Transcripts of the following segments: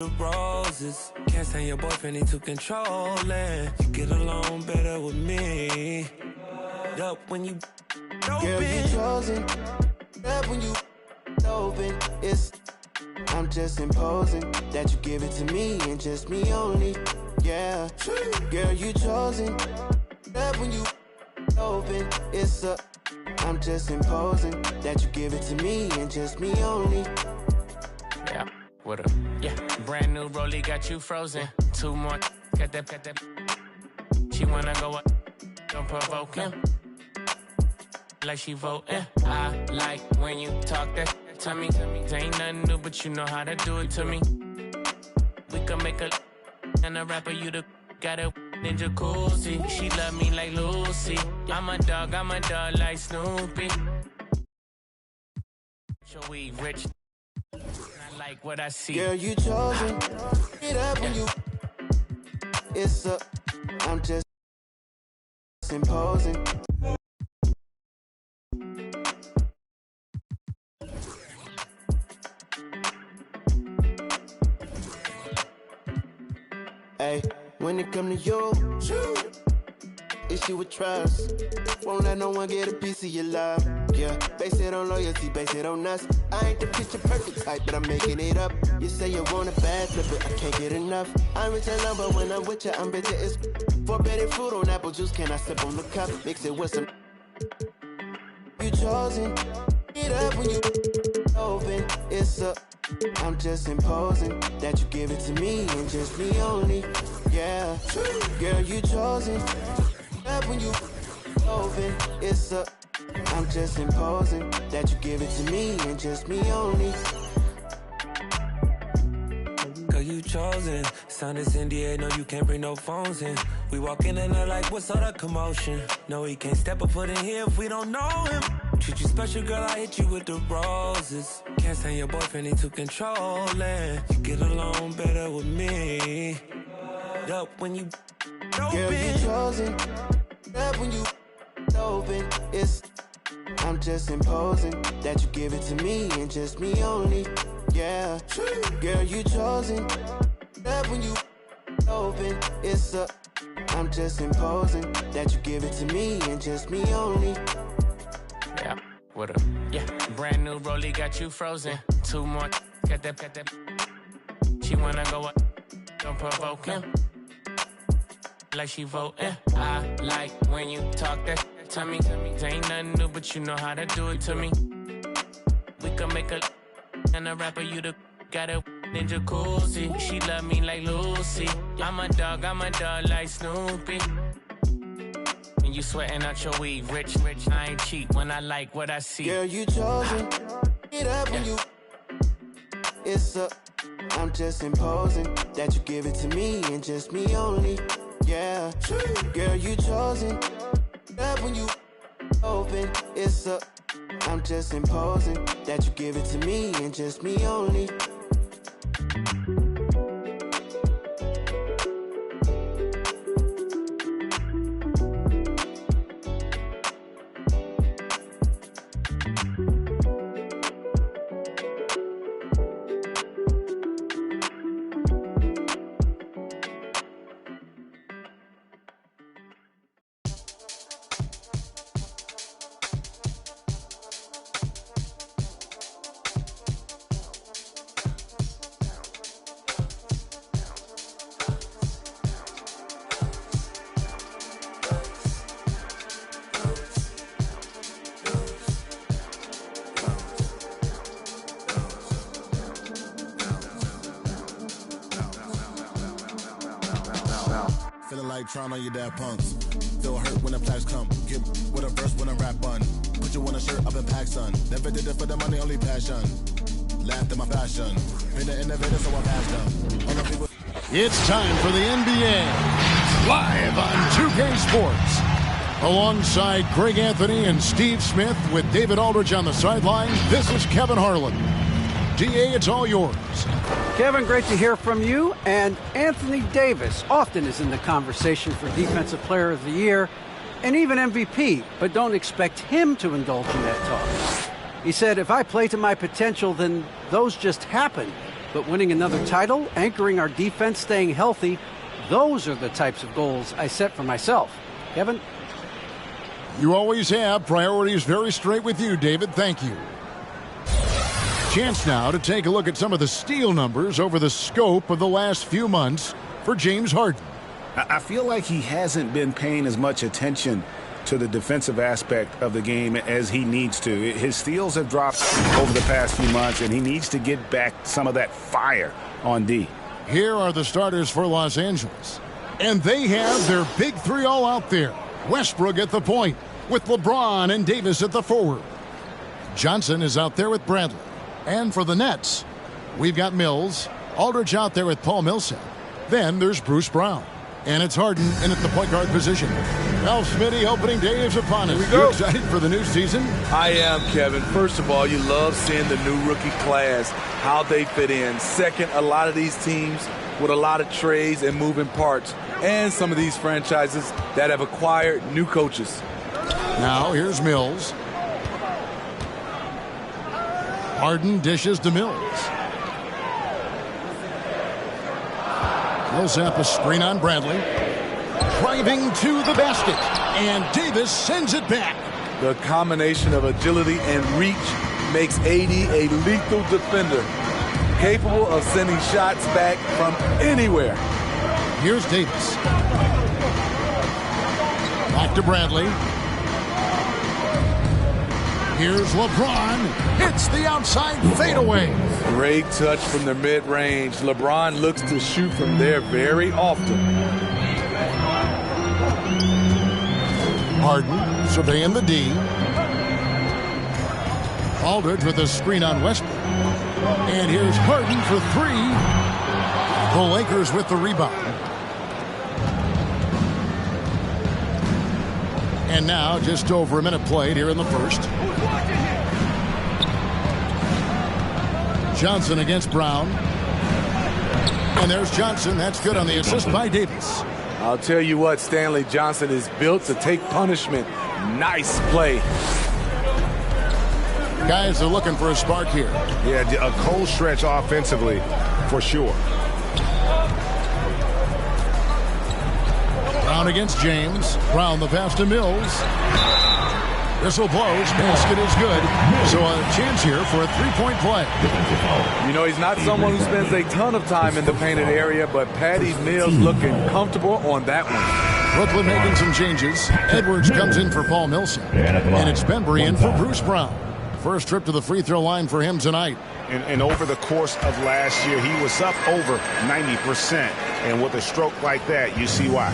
The roses, can't stand your boyfriend, he too controlling. You get along better with me. Up when you open. Girl, you chosen. Up when you open. I'm just imposing that you give it to me and just me only. Yeah. Girl, you chosen. Up when you open. I'm just imposing that you give it to me and just me only. Yeah. What up? Yeah, brand new rollie got you frozen. Two more, got that. She wanna go up, don't provoke him. Like she voting. I like when you talk that to me. Ain't nothing new, but you know how to do it to me. We can make a and a rapper, you the got a in jacuzzi. She love me like Lucy. I'm a dog like Snoopy. So we rich. Like what I see. Girl, you chosen. Get up when you. I'm just imposing. Hey, when it come to you, issue with trust. Won't let no one get a piece of your love. Yeah, base it on loyalty, base it on us. I ain't the picture perfect type, but I'm making it up. You say you want a bad flip, but I can't get enough. I'm rich and love, but when I'm with you, I'm bitter. It's forbidden fruit on apple juice. Can I sip on the cup? Mix it with some. You chosen. Get up when you open. I'm just imposing that you give it to me and just me only. Yeah, girl, you chosen. Up when you open, I'm just imposing that you give it to me and just me only. Girl, you chosen. Sign this NDA, no, you can't bring no phones in. We walk in and they're like, what's all the commotion? No, he can't step a foot in here if we don't know him. Treat you special, girl, I hit you with the roses. Can't stand your boyfriend, he too controlling. You get along better with me. Up when you open. Girl, you chosen. Up when you open. I'm just imposing that you give it to me and just me only. Yeah, girl, you chosen. Up when you open. I'm just imposing that you give it to me and just me only. Yeah, what up? Yeah, brand new rollie got you frozen. Two more, got that. She wanna go up, don't provoke him. Like she voting. I like when you talk that to me. Ain't nothing new, but you know how to do it to me. We can make a and a rapper, you the got a in jacuzzi. She love me like Lucy. I'm a dog like Snoopy. And you sweating out your weed, rich. I ain't cheap when I like what I see. Girl, you chosen. Get up when you. I'm just imposing that you give it to me and just me only. Yeah, girl, you chosen. Up when you open. I'm just imposing that you give it to me and just me only. Feeling like trying on your dad punks. Feel hurt when the plaques come. Get with a verse when I rap bun. Put you on a shirt up in pack, son. Never did it for the money, only passion. Laughed at my passion. Been an innovator, so I passed up. All the people. It's time for the NBA. Live on 2K Sports. Alongside Greg Anthony and Steve Smith with David Aldridge on the sideline, this is Kevin Harlan. DA, it's all yours. Kevin, great to hear from you. And Anthony Davis often is in the conversation for Defensive Player of the Year and even MVP, but don't expect him to indulge in that talk. He said, if I play to my potential, then those just happen. But winning another title, anchoring our defense, staying healthy, those are the types of goals I set for myself. Kevin? You always have. Priorities very straight with you, David. Thank you. Chance now to take a look at some of the steal numbers over the scope of the last few months for James Harden. I feel like he hasn't been paying as much attention to the defensive aspect of the game as he needs to. His steals have dropped over the past few months, and he needs to get back some of that fire on D. Here are the starters for Los Angeles. And they have their big three all out there. Westbrook at the point, with LeBron and Davis at the forward. Johnson is out there with Bradley. And for the Nets, we've got Mills, Aldridge out there with Paul Millsap. Then there's Bruce Brown. And it's Harden in at the point guard position. Well, Smitty, opening day is upon us. You excited for the new season? I am, Kevin. First of all, you love seeing the new rookie class, how they fit in. Second, a lot of these teams with a lot of trades and moving parts. And some of these franchises that have acquired new coaches. Now, here's Mills. Harden dishes to Mills. Millsap a screen on Bradley. Driving to the basket. And Davis sends it back. The combination of agility and reach makes AD a lethal defender. Capable of sending shots back from anywhere. Here's Davis. Back to Bradley. Here's LeBron. Hits the outside fadeaway. Great touch from the mid-range. LeBron looks to shoot from there very often. Harden surveying the D. Aldridge with a screen on Westbrook. And here's Harden for three. The Lakers with the rebound. And now just over a minute played here in the first. Johnson against Brown. And there's Johnson. That's good on the assist by Davis. I'll tell you what, Stanley Johnson is built to take punishment. Nice play. Guys are looking for a spark here. Yeah, a cold stretch offensively for sure. Brown against James. Brown the pass to Mills. Whistle blows. Basket is good. So a chance here for a three-point play. You know, he's not someone who spends a ton of time in the painted area, but Patty Mills looking comfortable on that one. Brooklyn making some changes. Edwards comes in for Paul Millsap. And it's Bembry in for Bruce Brown. First trip to the free throw line for him tonight. And over the course of last year, he was up over 90%. And with a stroke like that, you see why.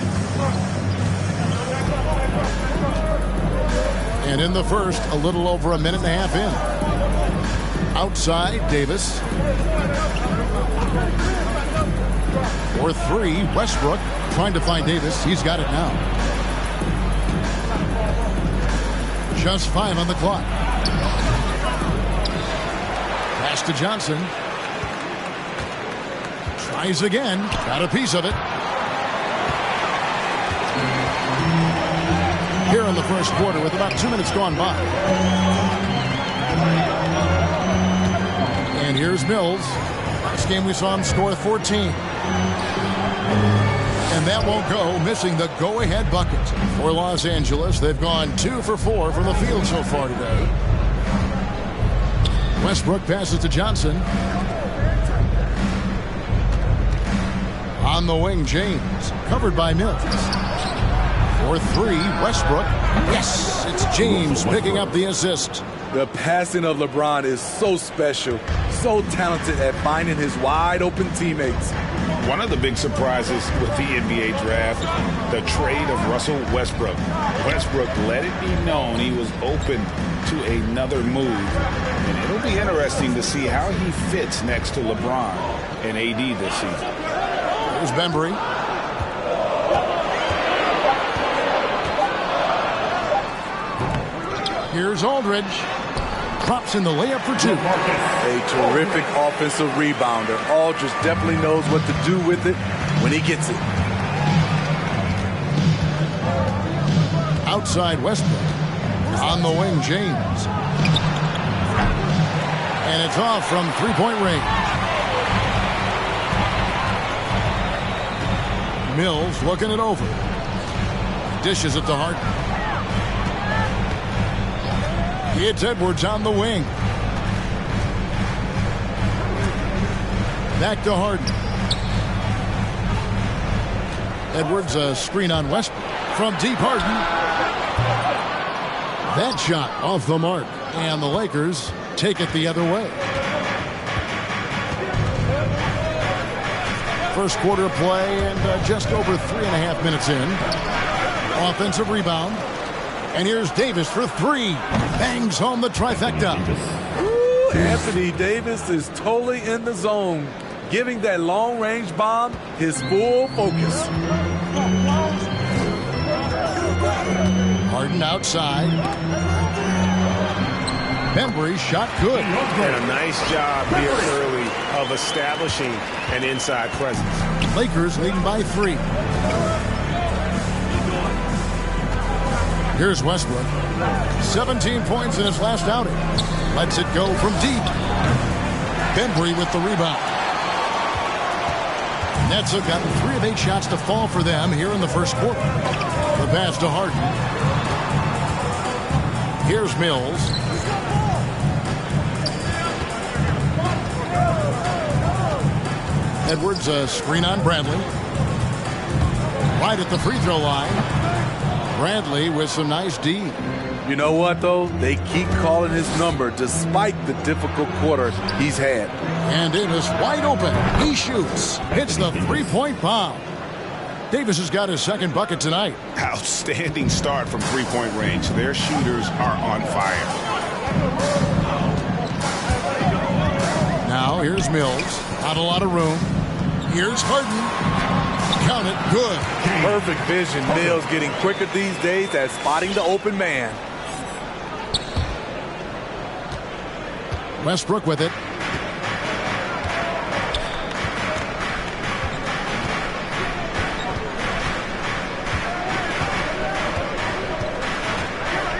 And in the first, a little over a minute and a half in. Outside, Davis. For three, Westbrook trying to find Davis. He's got it now. Just 5 on the clock. Pass to Johnson. Tries again. Got a piece of it. Here in the first quarter with about 2 minutes gone by. And here's Mills. Last game we saw him score 14. And that won't go, missing the go-ahead bucket. For Los Angeles, they've gone 2 for 4 from the field so far today. Westbrook passes to Johnson. On the wing, James. Covered by Mills. For three, Westbrook. Yes, it's James picking up the assist. The passing of LeBron is so special, so talented at finding his wide-open teammates. One of the big surprises with the NBA draft, the trade of Russell Westbrook. Westbrook let it be known he was open to another move. And it'll be interesting to see how he fits next to LeBron and AD this season. Here's Bembry. Here's Aldridge. Drops in the layup for 2. A terrific offensive rebounder. Aldridge definitely knows what to do with it when he gets it. Outside Westbrook. On the wing, James. And it's off from three-point range. Mills looking it over. Dishes it to Harden. It's Edwards on the wing. Back to Harden. Edwards, a screen on Westbrook. From deep, Harden. That shot off the mark. And the Lakers take it the other way. First quarter play and just over 3.5 minutes in. Offensive rebound. And here's Davis for three. Bangs home the trifecta. Ooh, Anthony Davis is totally in the zone, giving that long-range bomb his full focus. Harden outside. Bembry shot good. And a nice job here early of establishing an inside presence. Lakers leading by 3. Here's Westbrook. 17 points in his last outing. Lets it go from deep. Bembry with the rebound. Nets have gotten 3 of 8 shots to fall for them here in the first quarter. The pass to Harden. Here's Mills. Edwards, a screen on Bradley. Right at the free throw line. Bradley with some nice D. You know what, though? They keep calling his number despite the difficult quarter he's had. And Davis wide open. He shoots. Hits the three-point bomb. Davis has got his second bucket tonight. Outstanding start from three-point range. Their shooters are on fire. Now here's Mills. Not a lot of room. Here's Harden. Count it. Good. Perfect vision. Mills getting quicker these days at spotting the open man. Westbrook with it.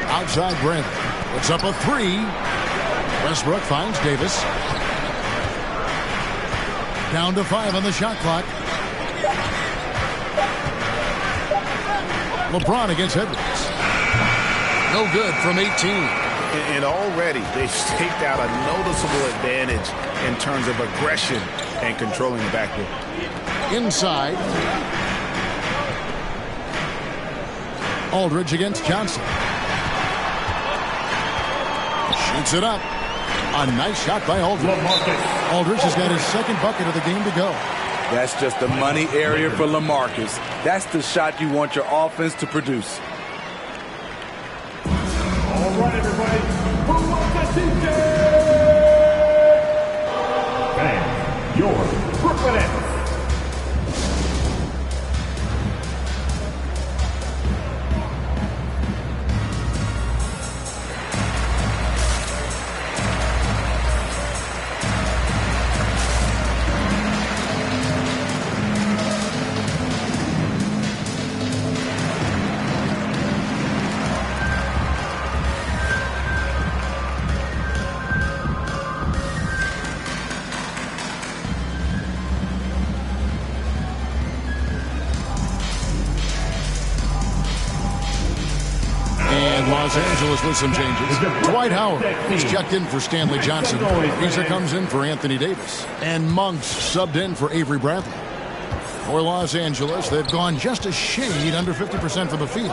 Outside Brent. Puts up a 3. Westbrook finds Davis. Down to 5 on the shot clock. LeBron against Edwards. No good from 18. And already they've staked out a noticeable advantage in terms of aggression and controlling the backcourt. Inside. Aldridge against Johnson. Shoots it up. A nice shot by Aldridge. Aldridge has got his second bucket of the game to go. That's just the money area for LaMarcus. That's the shot you want your offense to produce. All right, everybody. Who wants a TJ? And your Brooklyn Nets. Los Angeles with some changes. Dwight Howard is checked in for Stanley Johnson. Beazer comes in for Anthony Davis. And Monks subbed in for Avery Bradley. For Los Angeles, they've gone just a shade under 50% from the field.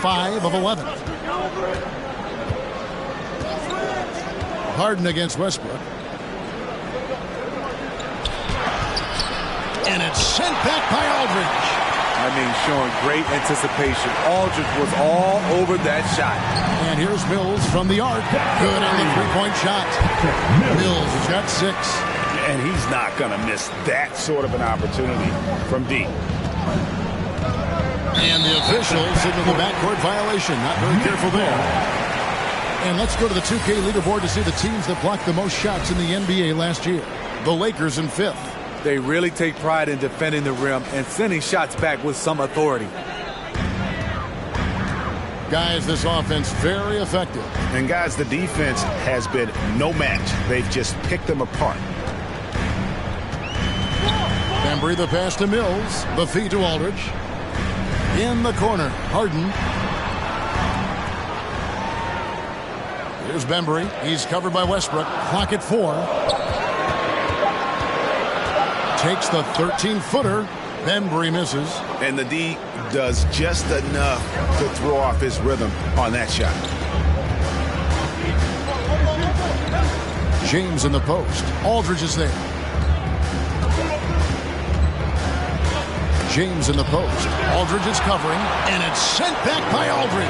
5 of 11. Harden against Westbrook. And it's sent back by Aldridge. I mean, showing great anticipation. Aldridge was all over that shot. And here's Mills from the arc. Good on the three-point shot. Mills has got 6. And he's not going to miss that sort of an opportunity from deep. And the official signaled the backcourt violation. Not very careful there. And let's go to the 2K leaderboard to see the teams that blocked the most shots in the NBA last year. The Lakers in 5th. They really take pride in defending the rim and sending shots back with some authority. Guys, this offense very effective. And guys, the defense has been no match. They've just picked them apart. Bembry, the pass to Mills. The feed to Aldridge. In the corner, Harden. Here's Bembry. He's covered by Westbrook. Clock at 4. Takes the 13-footer. Bembry misses. And the D does just enough to throw off his rhythm on that shot. James in the post. Aldridge is there. James in the post. Aldridge is covering, and it's sent back by Aldridge.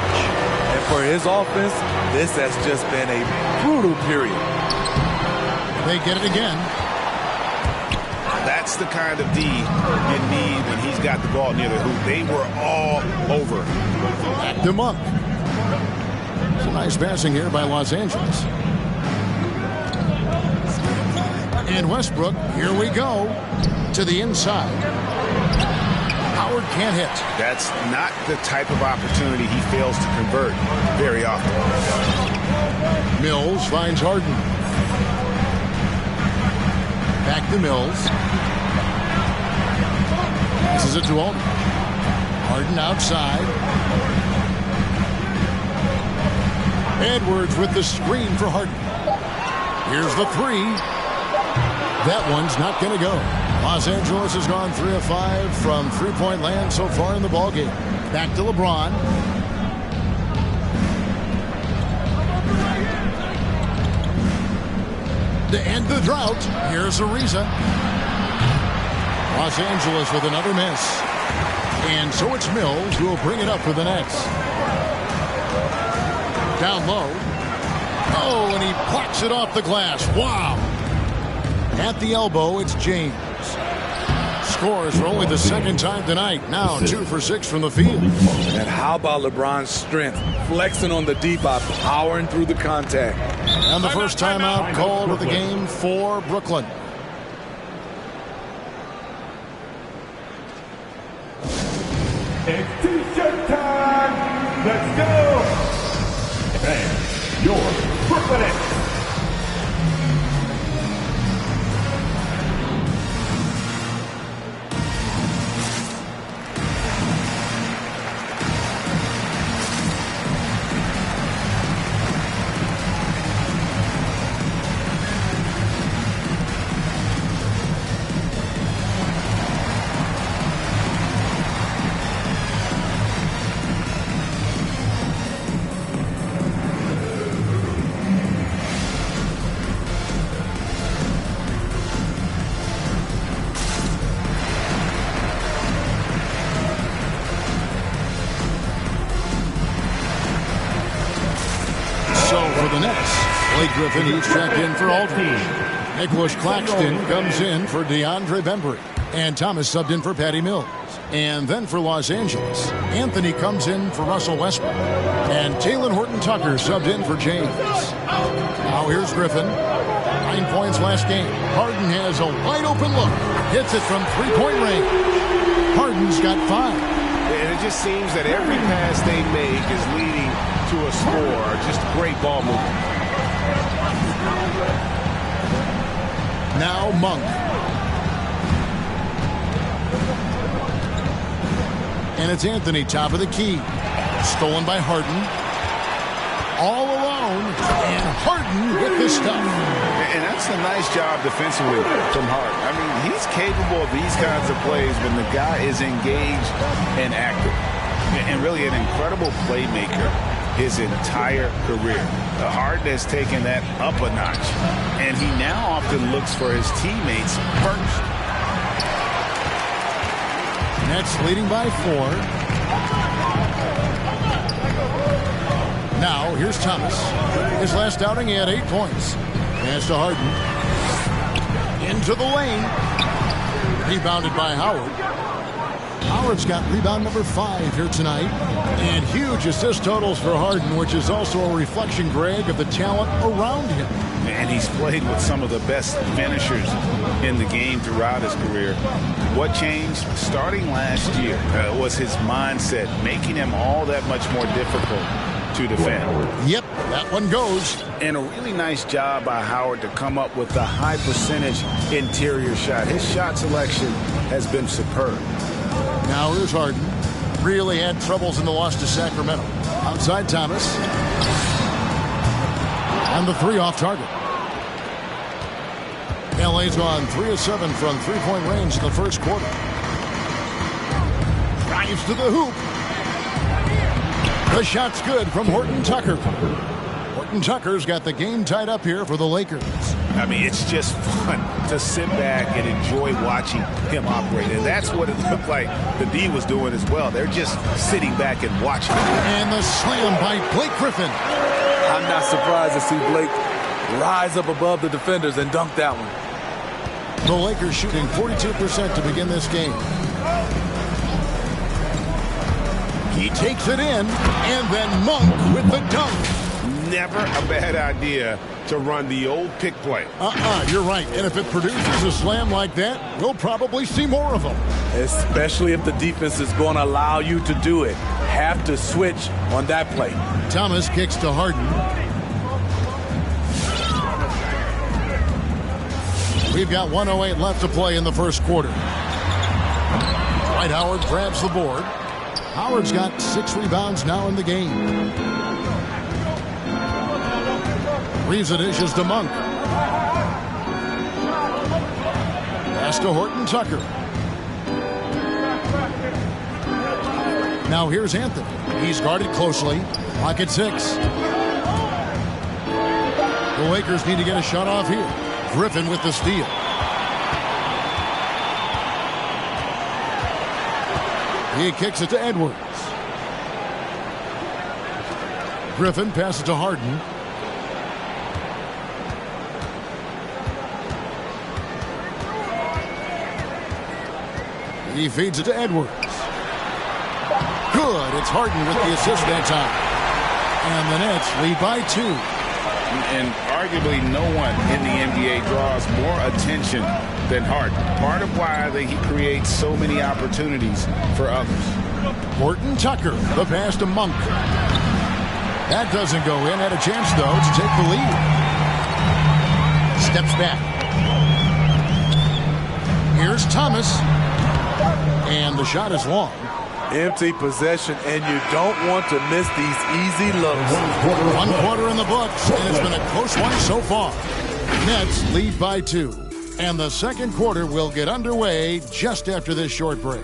And for his offense, this has just been a brutal period. They get it again. That's the kind of D you need when he's got the ball near the hoop. They were all over. Back to Monk. Some nice passing here by Los Angeles. And Westbrook, here we go, to the inside. Howard can't hit. That's not the type of opportunity he fails to convert very often. Mills finds Harden. Back to Mills. This is it to Aldridge. Harden outside. Edwards with the screen for Harden. Here's the 3. That one's not going to go. Los Angeles has gone 3 of 5 from three-point land so far in the ballgame. Back to LeBron. To end the drought, here's Ariza. Los Angeles with another miss. And so it's Mills who will bring it up for the Nets. Down low. Oh, and he plucks it off the glass. Wow. At the elbow, it's James. Scores for only the second time tonight. Now 2 for 6 from the field. And how about LeBron's strength? Flexing on the D by powering through the contact. And the first timeout called of the game for Brooklyn. It's t-shirt time. Let's go. And your Brooklyn Nets. Griffin, he's checked in for Aldridge. Nicholas Claxton comes in for DeAndre Bembry. And Thomas subbed in for Patty Mills. And then for Los Angeles, Anthony comes in for Russell Westbrook. And Talen Horton-Tucker subbed in for James. Now here's Griffin. 9 points last game. Harden has a wide open look. Hits it from three-point range. Harden's got 5. And it just seems that every pass they make is leading to a score. Just great ball movement. Now Monk. And it's Anthony, top of the key. Stolen by Harden. All alone. And Harden with the stuff. And that's a nice job defensively from Harden. I mean, he's capable of these kinds of plays when the guy is engaged and active. And really an incredible playmaker his entire career. The Harden has taken that up a notch, and he now often looks for his teammates first. Nets leading by 4. Now, here's Thomas. His last outing, he had 8 points. Pass to Harden. Into the lane. Rebounded by Howard. Howard's got rebound number 5 here tonight. And huge assist totals for Harden, which is also a reflection, Greg, of the talent around him. And he's played with some of the best finishers in the game throughout his career. What changed starting last year was his mindset, making him all that much more difficult to defend. Yep, that one goes. And a really nice job by Howard to come up with the high percentage interior shot. His shot selection has been superb. Now here's Harden. Really had troubles in the loss to Sacramento. Outside Thomas. And the three off target. LA's gone 3 of 7 from three-point range in the first quarter. Drives to the hoop. The shot's good from Horton Tucker. Horton Tucker's got the game tied up here for the Lakers. I mean, it's just fun to sit back and enjoy watching him operate. And that's what it looked like the D was doing as well. They're just sitting back and watching. And the slam by Blake Griffin. I'm not surprised to see Blake rise up above the defenders and dunk that one. The Lakers shooting 42% to begin this game. He takes it in, and then Monk with the dunk. Never a bad idea to run the old pick play. You're right. And if it produces a slam like that, we'll probably see more of them. Especially if the defense is going to allow you to do it. Have to switch on that play. Thomas kicks to Harden. We've got 1:08 left to play in the first quarter. Dwight Howard grabs the board. Howard's got 6 rebounds now in the game. Reeves it dishes to Monk. Pass to Horton Tucker. Now here's Anthony. He's guarded closely. Pocket 6. The Lakers need to get a shot off here. Griffin with the steal. He kicks it to Edwards. Griffin passes to Harden. He feeds it to Edwards. Good. It's Harden with the assist that time. And the Nets lead by 2. And arguably no one in the NBA draws more attention than Harden. Part of why he creates so many opportunities for others. Horton Tucker, the pass to Monk. That doesn't go in. Had a chance, though, to take the lead. Steps back. Here's Thomas. And the shot is long. Empty possession, and you don't want to miss these easy looks. 1 quarter in the books, and it's been a close one so far. Nets lead by 2. And the second quarter will get underway just after this short break.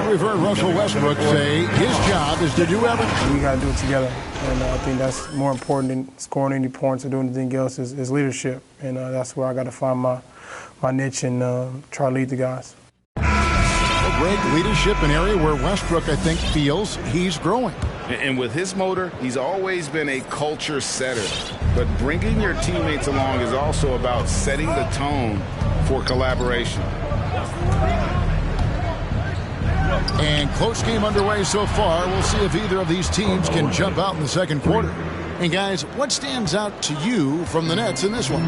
We've heard Russell Westbrook say his job is to do everything. We got to do it together, and I think that's more important than scoring any points or doing anything else is leadership, and that's where I got to find my niche and try to lead the guys. Well, Greg, leadership, an area where Westbrook, I think, feels he's growing. And with his motor, he's always been a culture setter. But bringing your teammates along is also about setting the tone for collaboration. And close game underway so far. We'll see if either of these teams can jump out in the second quarter. And guys, what stands out to you from the Nets in this one?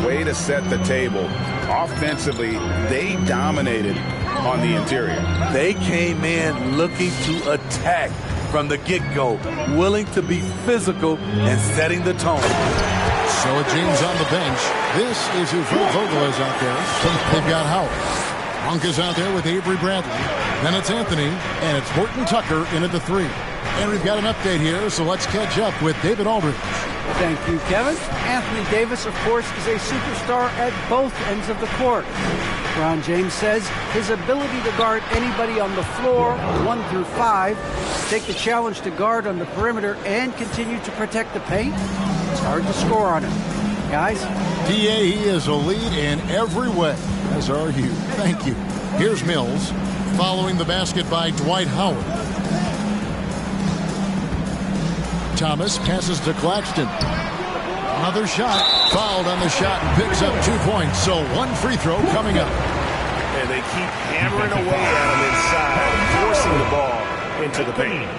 Way to set the table. Offensively, they dominated on the interior. They came in looking to attack from the get-go, willing to be physical and setting the tone. So James on the bench. This is who Phil Vogel is out there. They've got Howard. Monk is out there with Avery Bradley. Then it's Anthony, and it's Horton Tucker in at the 3. And we've got an update here, so let's catch up with David Aldridge. Thank you, Kevin. Anthony Davis, of course, is a superstar at both ends of the court. LeBron James says his ability to guard anybody on the floor, 1 through 5, take the challenge to guard on the perimeter and continue to protect the paint, it's hard to score on him. Guys? PA, he is a lead in every way, as are you. Thank you. Here's Mills, following the basket by Dwight Howard. Thomas passes to Claxton. Another shot, fouled on the shot and picks up 2 points. So 1 free throw coming up. And they keep hammering away at him inside, forcing the ball into the paint.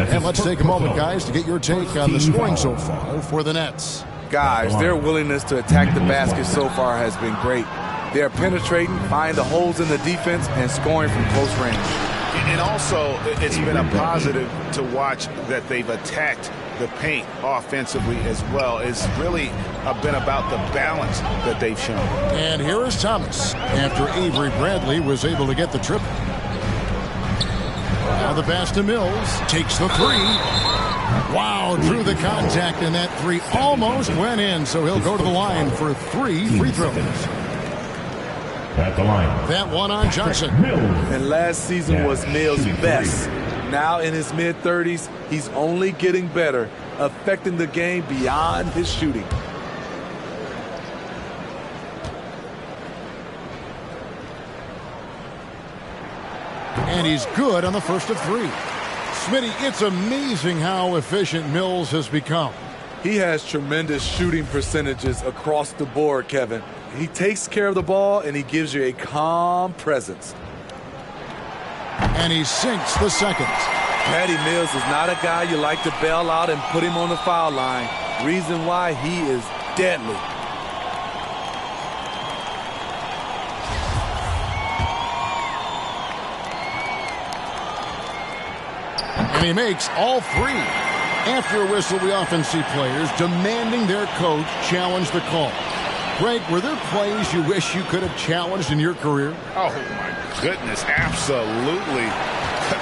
And let's take a moment, guys, to get your take on the scoring so far for the Nets. Guys, their willingness to attack the basket so far has been great. They're penetrating, finding the holes in the defense, and scoring from close range. And also, it's been a positive to watch that they've attacked the paint offensively as well. It's really been about the balance that they've shown. And here is Thomas after Avery Bradley was able to get the triple. Now the pass to Mills. Takes the three. Wow, drew the contact, and that three almost went in, so he'll go to the line for 3 free throws. At the line. That one on Johnson. And last season was Mills' best. Now in his mid-30s, he's only getting better, affecting the game beyond his shooting. And he's good on the first of 3. Smitty, it's amazing how efficient Mills has become. He has tremendous shooting percentages across the board, Kevin. He takes care of the ball, and he gives you a calm presence. And he sinks the second. Patty Mills is not a guy you like to bail out and put him on the foul line. Reason why, he is deadly. And he makes all 3. After a whistle, we often see players demanding their coach challenge the call. Greg, were there plays you wish you could have challenged in your career? Oh, my goodness, absolutely.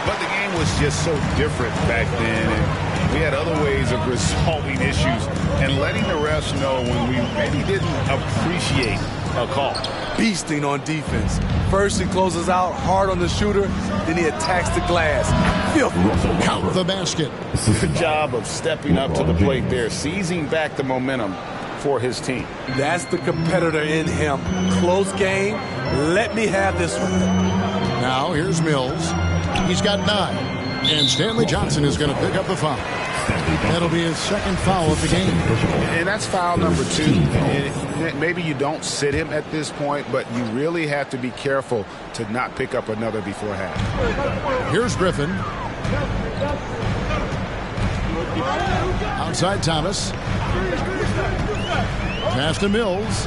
But the game was just so different back then, and we had other ways of resolving issues and letting the refs know when we maybe didn't appreciate a call. Beasting on defense. First he closes out hard on the shooter, then he attacks the glass. Count the basket. Good job of stepping up to the plate there, seizing back the momentum for his team. That's the competitor in him. Close game. Let me have this one. Now here's Mills. He's got 9. And Stanley Johnson is going to pick up the foul. That'll be his second foul of the game. And that's foul number 2. And maybe you don't sit him at this point, but you really have to be careful to not pick up another before half. Here's Griffin. Outside Thomas. Pass to Mills.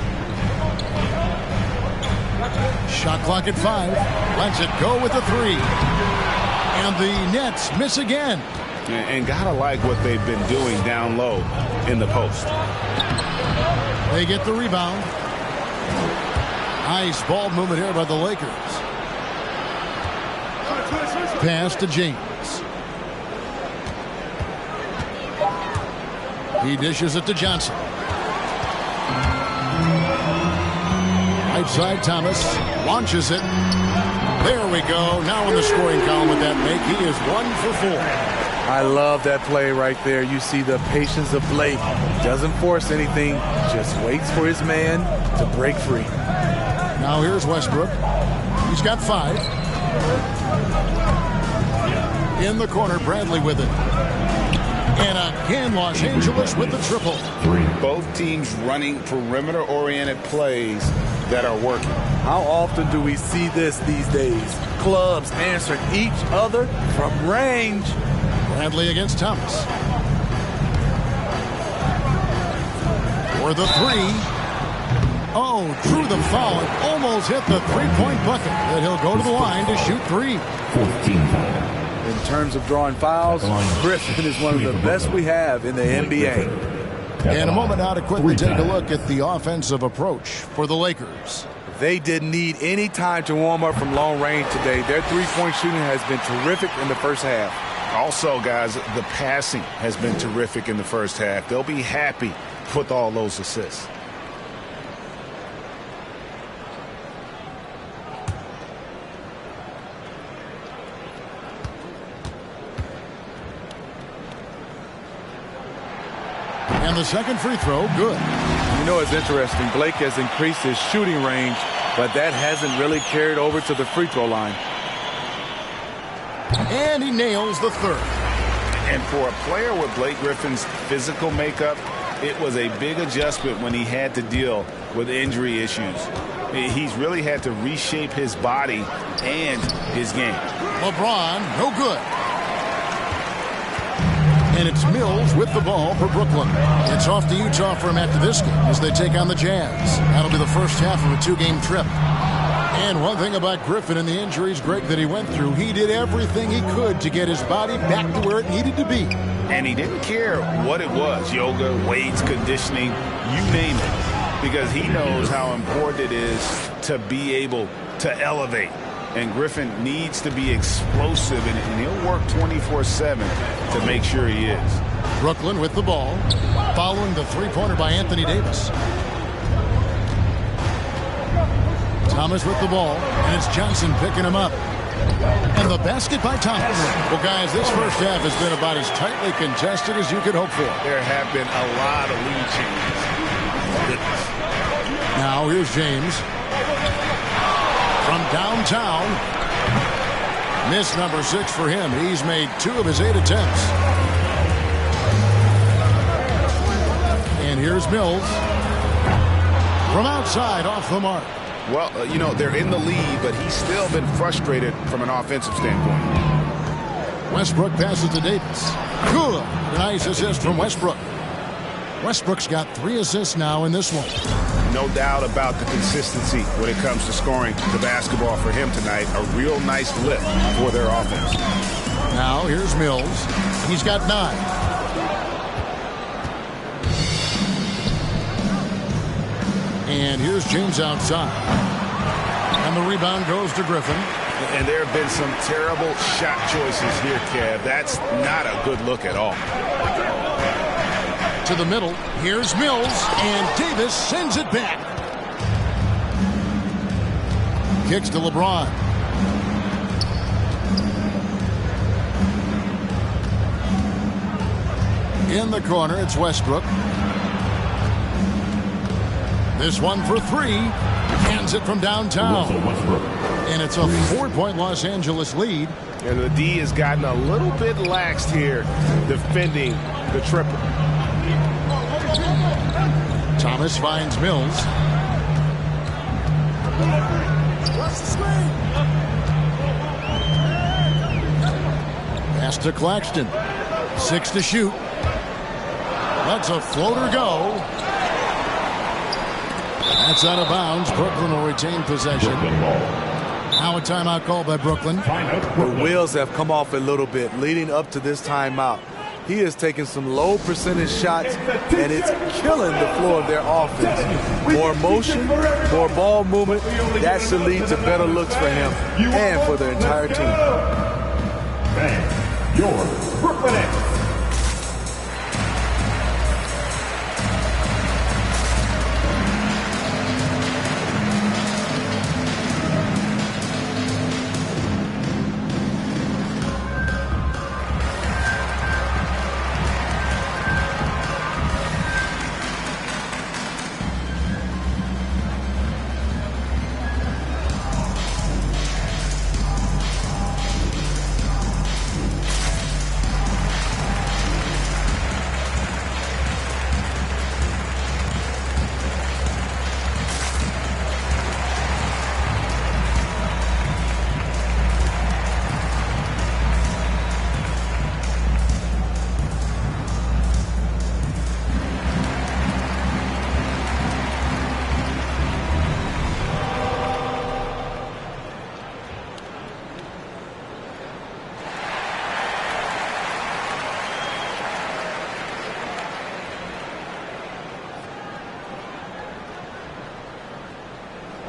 Shot clock at 5. Lets it go with the 3. And the Nets miss again. And gotta like what they've been doing down low in the post. They get the rebound. Nice ball movement here by the Lakers. Pass to James. He dishes it to Johnson. Right side, Thomas launches it. There we go. Now in the scoring column with that make, he is 1 for 4. I love that play right there. You see the patience of Blake. Doesn't force anything, just waits for his man to break free. Now here's Westbrook. He's got 5. In the corner, Bradley with it. And again, Los Angeles with the triple. Both teams running perimeter-oriented plays that are working. How often do we see this these days? Clubs answering each other from range. Bradley against Thomas. For the 3. Oh, drew the foul and almost hit the 3-point bucket. That he'll go to the line to shoot 3. 14. In terms of drawing fouls, Griffin is one of the best we have in the NBA. In a moment now to quickly take a look at the offensive approach for the Lakers. They didn't need any time to warm up from long range today. Their three-point shooting has been terrific in the first half. Also, guys, the passing has been terrific in the first half. They'll be happy with all those assists. And the second free throw, good. You know, it's interesting. Blake has increased his shooting range, but that hasn't really carried over to the free throw line. And he nails the third. And for a player with Blake Griffin's physical makeup, it was a big adjustment when he had to deal with injury issues. He's really had to reshape his body and his game. LeBron, no good. And it's Mills with the ball for Brooklyn. It's off to Utah for him after this game as they take on the Jazz. That'll be the first half of a 2-game trip. And one thing about Griffin and the injuries, Greg, that he went through, he did everything he could to get his body back to where it needed to be. And he didn't care what it was, yoga, weights, conditioning, you name it, because he knows how important it is to be able to elevate. And Griffin needs to be explosive, and he'll work 24/7 to make sure he is. Brooklyn with the ball, following the three-pointer by Anthony Davis. Thomas with the ball, and it's Johnson picking him up. And the basket by Thomas. Well, guys, this first half has been about as tightly contested as you could hope for. There have been a lot of lead changes. Now here's James. From downtown, miss number 6 for him. He's made 2 of his 8 attempts. And here's Mills. From outside, off the mark. Well, you know, they're in the lead, but he's still been frustrated from an offensive standpoint. Westbrook passes to Davis. Good. Nice assist from Westbrook. Westbrook's got 3 assists now in this one. No doubt about the consistency when it comes to scoring the basketball for him tonight. A real nice lift for their offense. Now here's Mills. He's got 9. And here's James outside. And the rebound goes to Griffin. And there have been some terrible shot choices here, Kev. That's not a good look at all. To the middle. Here's Mills. And Davis sends it back. Kicks to LeBron. In the corner, it's Westbrook. This one for 3. Hands it from downtown. And it's a 4-point Los Angeles lead. And the D has gotten a little bit laxed here defending the triple. Thomas finds Mills. Pass to Claxton. 6 to shoot. Let's a floater go. That's out of bounds. Brooklyn will retain possession. Now a timeout called by Brooklyn. The wheels have come off a little bit leading up to this timeout. He has taken some low percentage shots, and it's killing the flow of their offense. More motion, more ball movement, that should lead to better looks for him and for the entire team. And your Brooklyn Nets.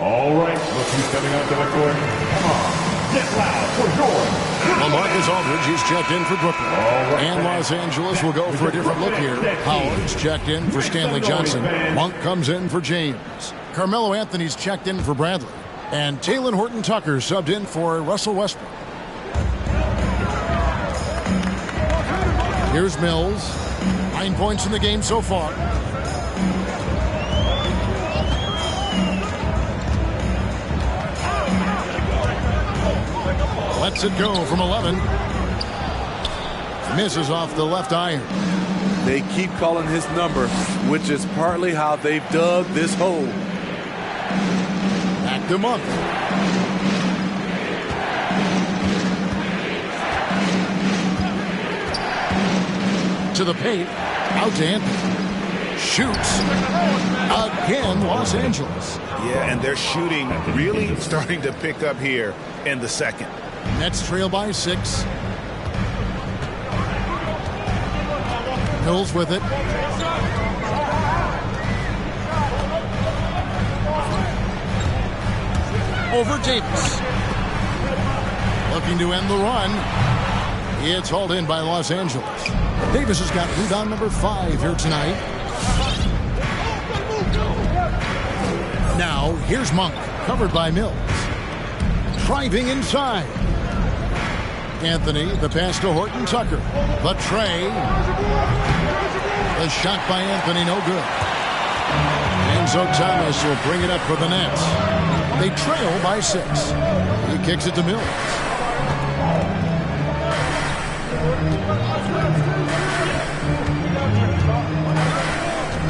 All right, look who's coming onto the court. Come on, get loud for Jordan. LaMarcus Aldridge, he's checked in for Brooklyn. And Los Angeles will go for a different look here. Howard's checked in for Stanley Johnson. Monk comes in for James. Carmelo Anthony's checked in for Bradley. And Talen Horton-Tucker subbed in for Russell Westbrook. Here's Mills. 9 points in the game so far. Lets it go from 11. Misses off the left iron. They keep calling his number, which is partly how they've dug this hole. Back to Monk. into the paint. Out to Anthony. Shoots. Again, Los Angeles. Yeah, and their shooting really starting to pick up here in the second. Nets trail by 6. Mills with it. Over Davis. Looking to end the run. It's hauled in by Los Angeles. Davis has got rebound number 5 here tonight. Now, here's Monk, covered by Mills. Driving inside. Anthony, the pass to Horton Tucker. The tray. The shot by Anthony, no good. Enzo Thomas will bring it up for the Nets. They trail by 6. He kicks it to Mills.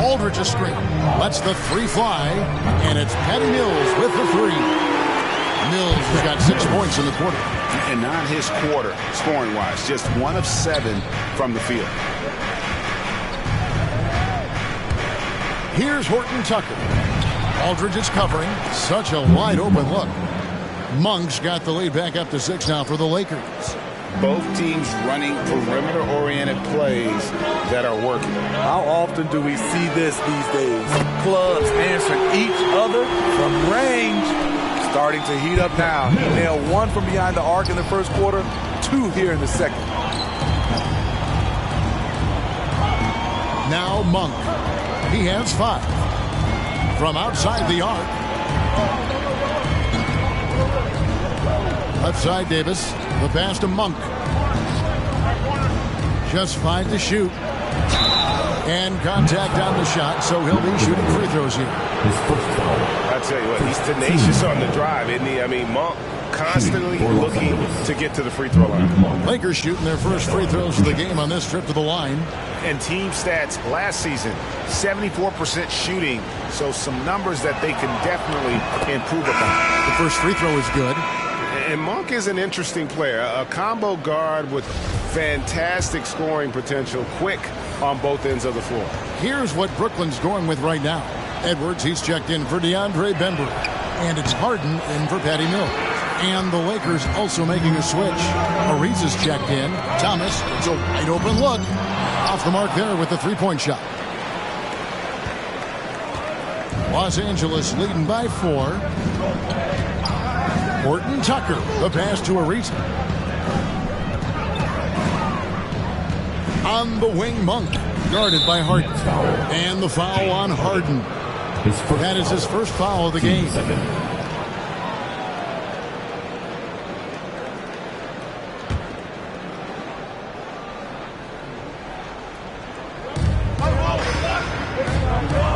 Aldridge a screen. Lets the 3 fly. And it's Patty Mills with the 3. Mills has got 6 points in the quarter. And not his quarter, scoring-wise. Just 1 of 7 from the field. Here's Horton Tucker. Aldridge is covering. Such a wide-open look. Monk's got the lead back up to 6 now for the Lakers. Both teams running perimeter-oriented plays that are working. How often do we see this these days? Clubs answering each other from range. Starting to heat up now. Nailed 1 from behind the arc in the first quarter, 2 here in the second. Now Monk. He has 5. From outside the arc. Left side Davis. The pass to Monk. Just 5 to shoot. And contact on the shot, so he'll be shooting free throws here. I tell you what, he's tenacious on the drive, isn't he? I mean, Monk constantly looking to get to the free throw line. Lakers shooting their first free throws of the game on this trip to the line. And team stats last season, 74% shooting, so some numbers that they can definitely improve upon. The first free throw is good. And Monk is an interesting player, a combo guard with fantastic scoring potential, quick on both ends of the floor. Here's what Brooklyn's going with right now. Edwards, he's checked in for DeAndre Bembry. And it's Harden in for Patty Mills. And the Lakers also making a switch. Ariza's checked in. Thomas, it's a wide open look. Off the mark there with the 3-point shot. Los Angeles leading by 4. Horton Tucker, the pass to Ariza. On the wing, Monk, guarded by Harden. And the foul on Harden. That is his first foul of the game.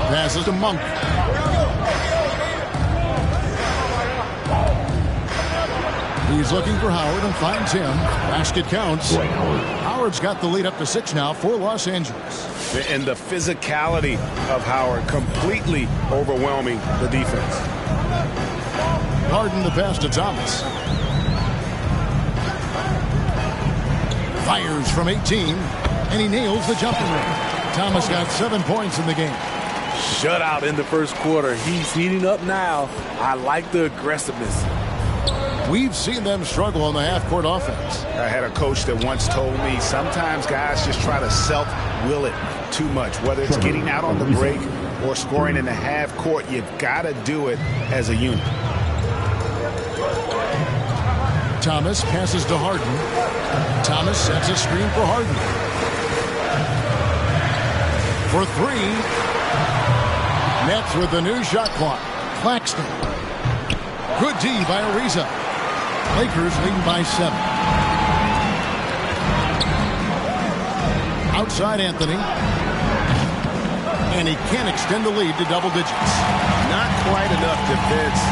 Passes to Monk. He's looking for Howard and finds him. Basket counts. Howard's got the lead up to 6 now for Los Angeles. And the physicality of Howard completely overwhelming the defense. Harden the pass to Thomas. Fires from 18, and he nails the jumping ring. Thomas got 7 points in the game. Shutout in the first quarter. He's heating up now. I like the aggressiveness. We've seen them struggle on the half-court offense. I had a coach that once told me sometimes guys just try to self-will it too much. Whether it's getting out on the break or scoring in the half-court, you've got to do it as a unit. Thomas passes to Harden. Thomas sets a screen for Harden. For 3. Nets with the new shot clock. Claxton. Good D by Ariza. Lakers leading by 7. Outside Anthony. And he can't extend the lead to double digits. Not quite enough defense.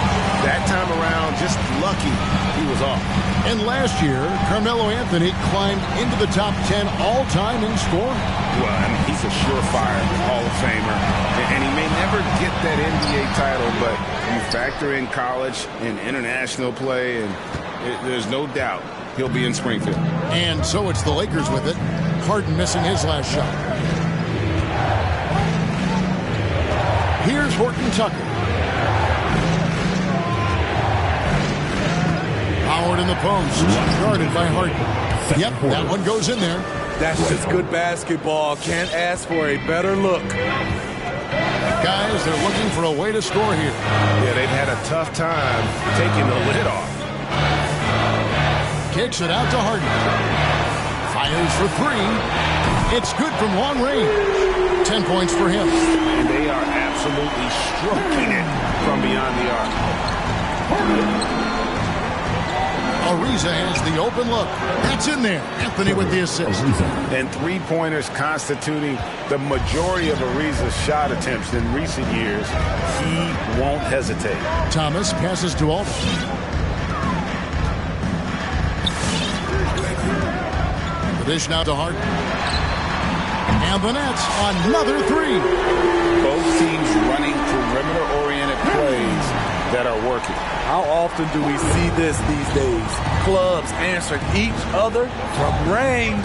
That time around, just lucky he was off. And last year, Carmelo Anthony climbed into the top 10 all-time in scoring. Well, I mean, he's a surefire Hall of Famer. And he may never get that NBA title, but you factor in college and international play, and there's no doubt he'll be in Springfield. And so it's the Lakers with it. Harden missing his last shot. Here's Horton Tucker. Howard in the post, guarded by Harden. Yep, that one goes in there. That's just good basketball. Can't ask for a better look. Guys, they're looking for a way to score here. Yeah, they've had a tough time taking the lid off. Kicks it out to Harden. Fires for three. It's good from long range. 10 points for him. And they are absolutely stroking it from beyond the arc. Ariza has the open look. That's in there. Anthony with the assist. And three-pointers constituting the majority of Ariza's shot attempts in recent years. He won't hesitate. Thomas passes to Aldridge. The dish now to Harden. And the Nets on another three. Both teams running perimeter-oriented plays that are working. How often do we see this these days? Clubs answering each other from range.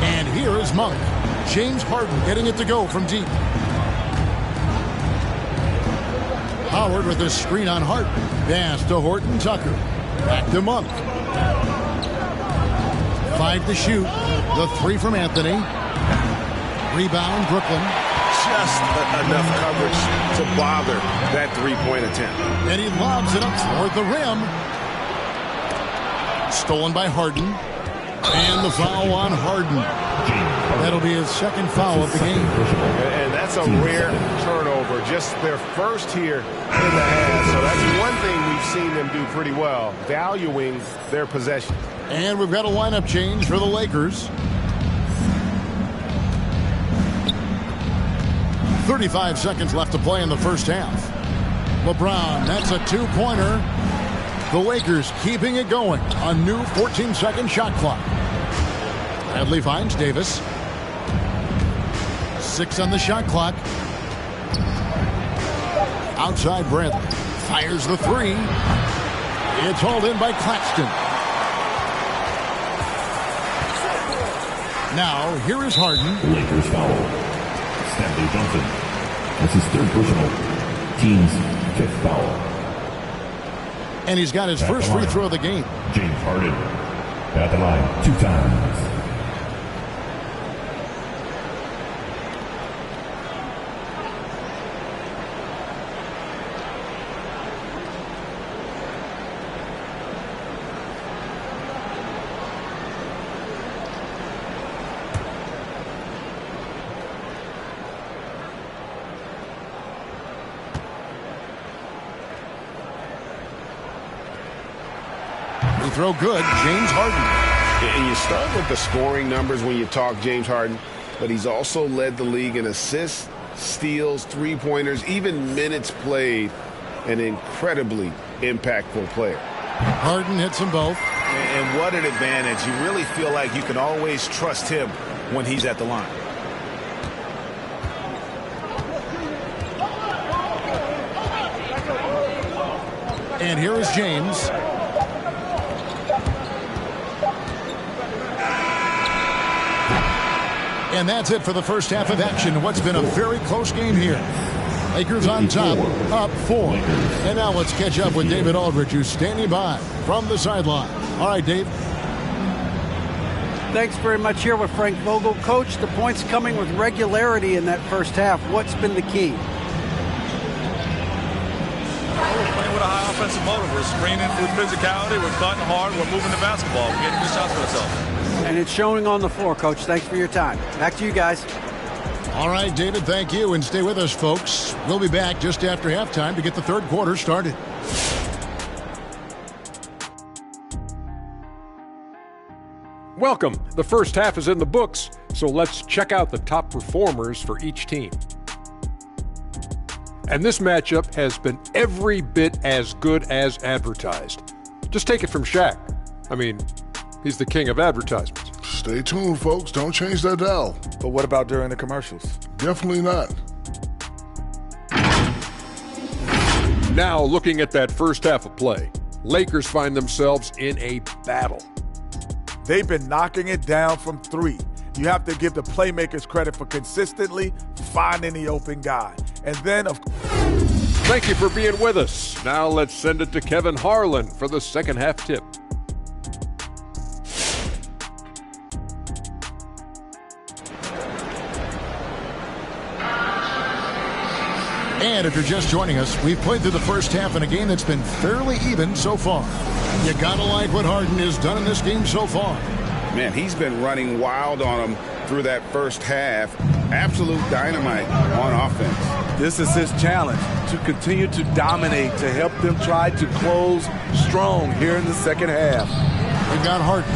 And here is Monk. James Harden getting it to go from deep. Howard with a screen on Harden. Pass to Horton Tucker. Back to Monk. 5 to shoot. The three from Anthony. Rebound, Brooklyn. Just enough coverage to bother that three-point attempt. And he lobs it up toward the rim. Stolen by Harden. And the foul on Harden. That'll be his second foul of the game. And that's a rare turnover. Just their first here in the half. So that's one thing we've seen them do pretty well, valuing their possession. And we've got a lineup change for the Lakers. 35 seconds left to play in the first half. LeBron, that's a two-pointer. The Lakers keeping it going. A new 14-second shot clock. Bradley finds Davis. 6 on the shot clock. Outside Bradley. Fires the three. It's hauled in by Claxton. Now, here is Harden. Lakers foul. Stanley Johnson. That's his third personal. Team's 5th foul. And he's got his first free throw of the game. James Harden. At the line 2 times. Throw good, James Harden. And you start with the scoring numbers when you talk James Harden, but he's also led the league in assists, steals, three-pointers, even minutes played. An incredibly impactful player. Harden hits them both. And what an advantage. You really feel like you can always trust him when he's at the line. And here is James. And that's it for the first half of action. What's been a very close game here. Lakers on top, up 4. And now let's catch up with David Aldridge, who's standing by from the sideline. All right, Dave. Thanks very much. Here with Frank Vogel. Coach, the points coming with regularity in that first half. What's been the key? We're playing with a high offensive motive. We're screening with physicality. We're cutting hard. We're moving the basketball. We're getting good shots for ourselves. And it's showing on the floor, Coach. Thanks for your time. Back to you guys. All right, David, thank you. And stay with us, folks. We'll be back just after halftime to get the third quarter started. Welcome. The first half is in the books, so let's check out the top performers for each team. And this matchup has been every bit as good as advertised. Just take it from Shaq. I mean, he's the king of advertisements. Stay tuned, folks. Don't change that dial. But what about during the commercials? Definitely not. Now, looking at that first half of play, Lakers find themselves in a battle. They've been knocking it down from 3, You have to give the playmakers credit for consistently finding the open guy. And then, Thank you for being with us. Now let's send it to Kevin Harlan for the second half tip. And if you're just joining us, we've played through the first half in a game that's been fairly even so far. You gotta like what Harden has done in this game so far. Man, he's been running wild on him through that first half. Absolute dynamite on offense. this is his challenge, to continue to dominate, to help them try to close strong here in the second half. We've got Harden,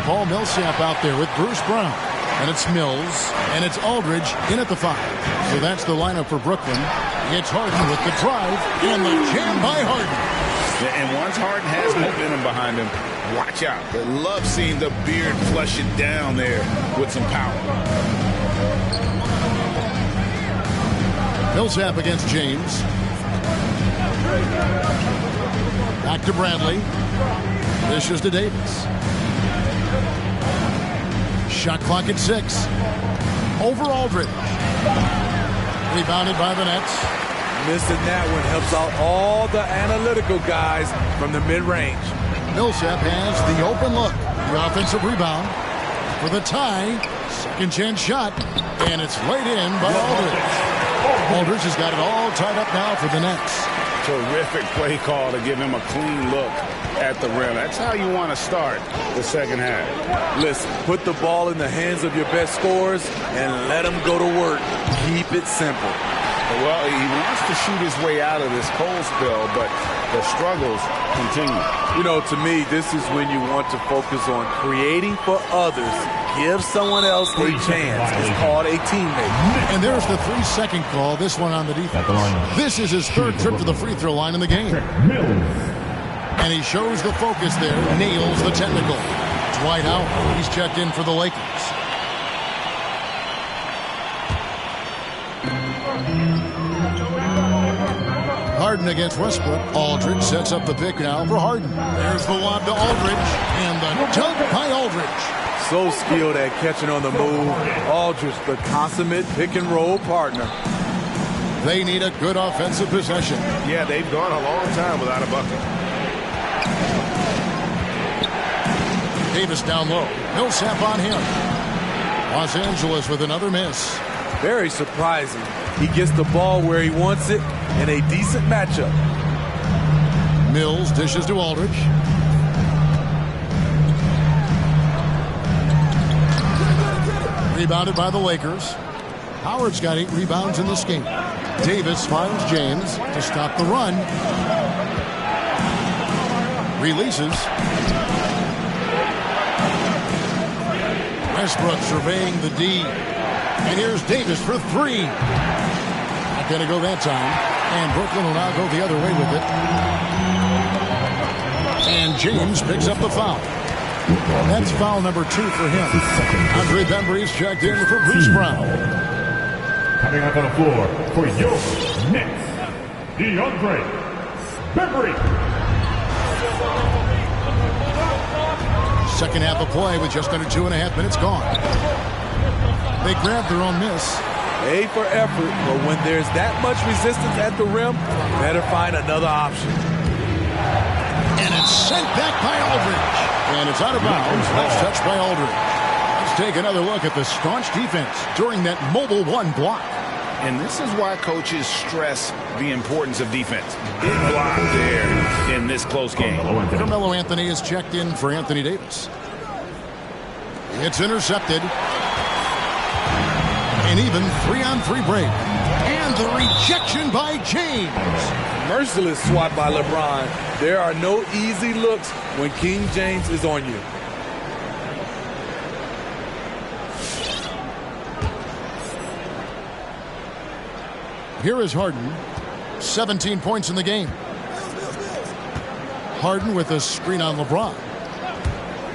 Paul Millsap out there with Bruce Brown. And it's Mills, and it's Aldridge in at the 5. So that's the lineup for Brooklyn. It's Harden with the drive, and the jam by Harden. And once Harden has momentum behind him, watch out. They love seeing the beard flush it down there with some power. Millsap against James. Back to Bradley. This is to Davis. Shot clock at 6. Over Aldridge. Rebounded by the Nets. Missing that one helps out all the analytical guys from the mid-range. Millsap has the open look. The offensive rebound for the tie. Second chance shot. And it's laid in by Aldridge. Aldridge has got it all tied up now for the Nets. Terrific play call to give him a clean look at the rim. That's how you want to start the second half. Listen, put the ball in the hands of your best scorers and let them go to work. Keep it simple. Well, he wants to shoot his way out of this cold spell, but the struggles continue. You know, to me, this is when you want to focus on creating for others. Give someone else a chance. It's called a teammate. And there's the 3-second call, this one on the defense. This is his third trip to the free throw line in the game. And he shows the focus there, nails the technical. Dwight out. He's checked in for the Lakers. Harden against Westbrook. Aldridge sets up the pick now for Harden. There's the lob to Aldridge. And the dunk by Aldridge. So skilled at catching on the move. Aldridge, the consummate pick-and-roll partner. They need a good offensive possession. Yeah, they've gone a long time without a bucket. Davis down low. Millsap on him. Los Angeles with another miss. Very surprising. He gets the ball where he wants it in a decent matchup. Mills dishes to Aldridge. Rebounded by the Lakers. Howard's got 8 rebounds in this game. Davis finds James to stop the run. Releases. Westbrook surveying the D. And here's Davis for 3. Not going to go that time. And Brooklyn will now go the other way with it. And James picks up the foul. That's foul number 2 for him. Andre Bembry's checked in for Bruce Brown. Coming up on the floor for your Knicks, DeAndre Bembry. Second half of play with just under 2.5 minutes gone. They grabbed their own miss. A for effort, but when there's that much resistance at the rim, better find another option. And it's sent back by Aldridge. And it's out of bounds. Last touch by Aldridge. Let's take another look at the staunch defense during that mobile 1 block. And this is why coaches stress the importance of defense. Big block there in this close game. Carmelo Anthony is checked in for Anthony Davis. It's intercepted. An even 3-on-3 break. And the rejection by James. Merciless swat by LeBron. There are no easy looks when King James is on you. Here is Harden. 17 points in the game. Harden with a screen on LeBron.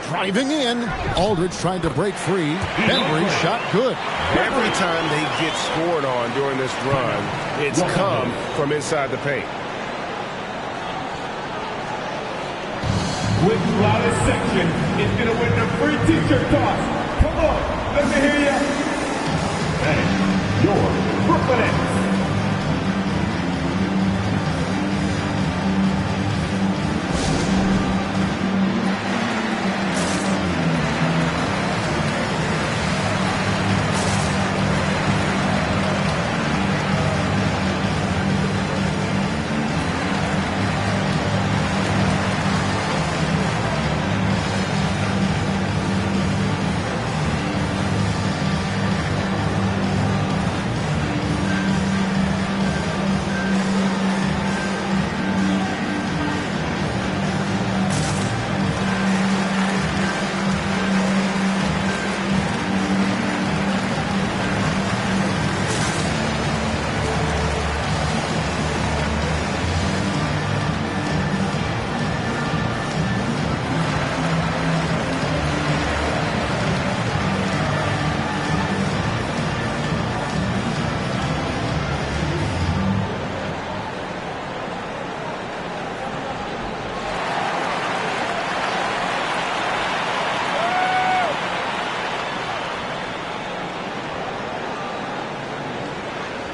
Driving in. Aldridge trying to break free. Bembry shot good. Every time they get scored on during this run, it's come from inside the paint. Which loudest section is going to win the free t-shirt toss? Come on. Let me hear you. And your Brooklyn Nets.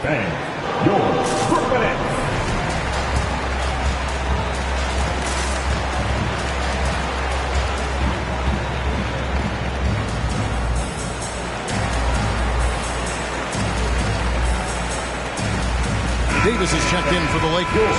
And your Brooklyn Nets. Davis is checked in for the Lakers.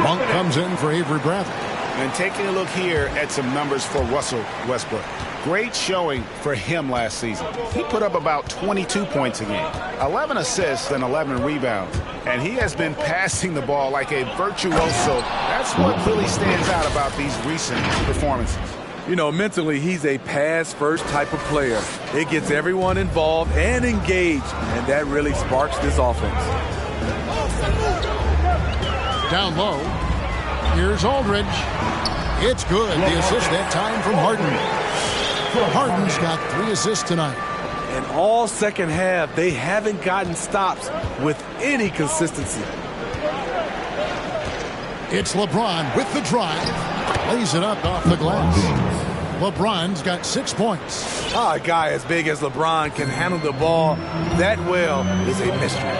Monk comes in for Avery Bradley. And taking a look here at some numbers for Russell Westbrook. Great showing for him last season. He put up about 22 points a game, 11 assists and 11 rebounds. And he has been passing the ball like a virtuoso. That's what really stands out about these recent performances. You know, mentally, he's a pass-first type of player. It gets everyone involved and engaged, and that really sparks this offense. Down low. Here's Aldridge. It's good. The assist that time from Harden. Harden's got 3 assists tonight. And all second half, they haven't gotten stops with any consistency. It's LeBron with the drive. Lays it up off the glass. LeBron's got 6 points. A guy as big as LeBron can handle the ball that well is a mystery.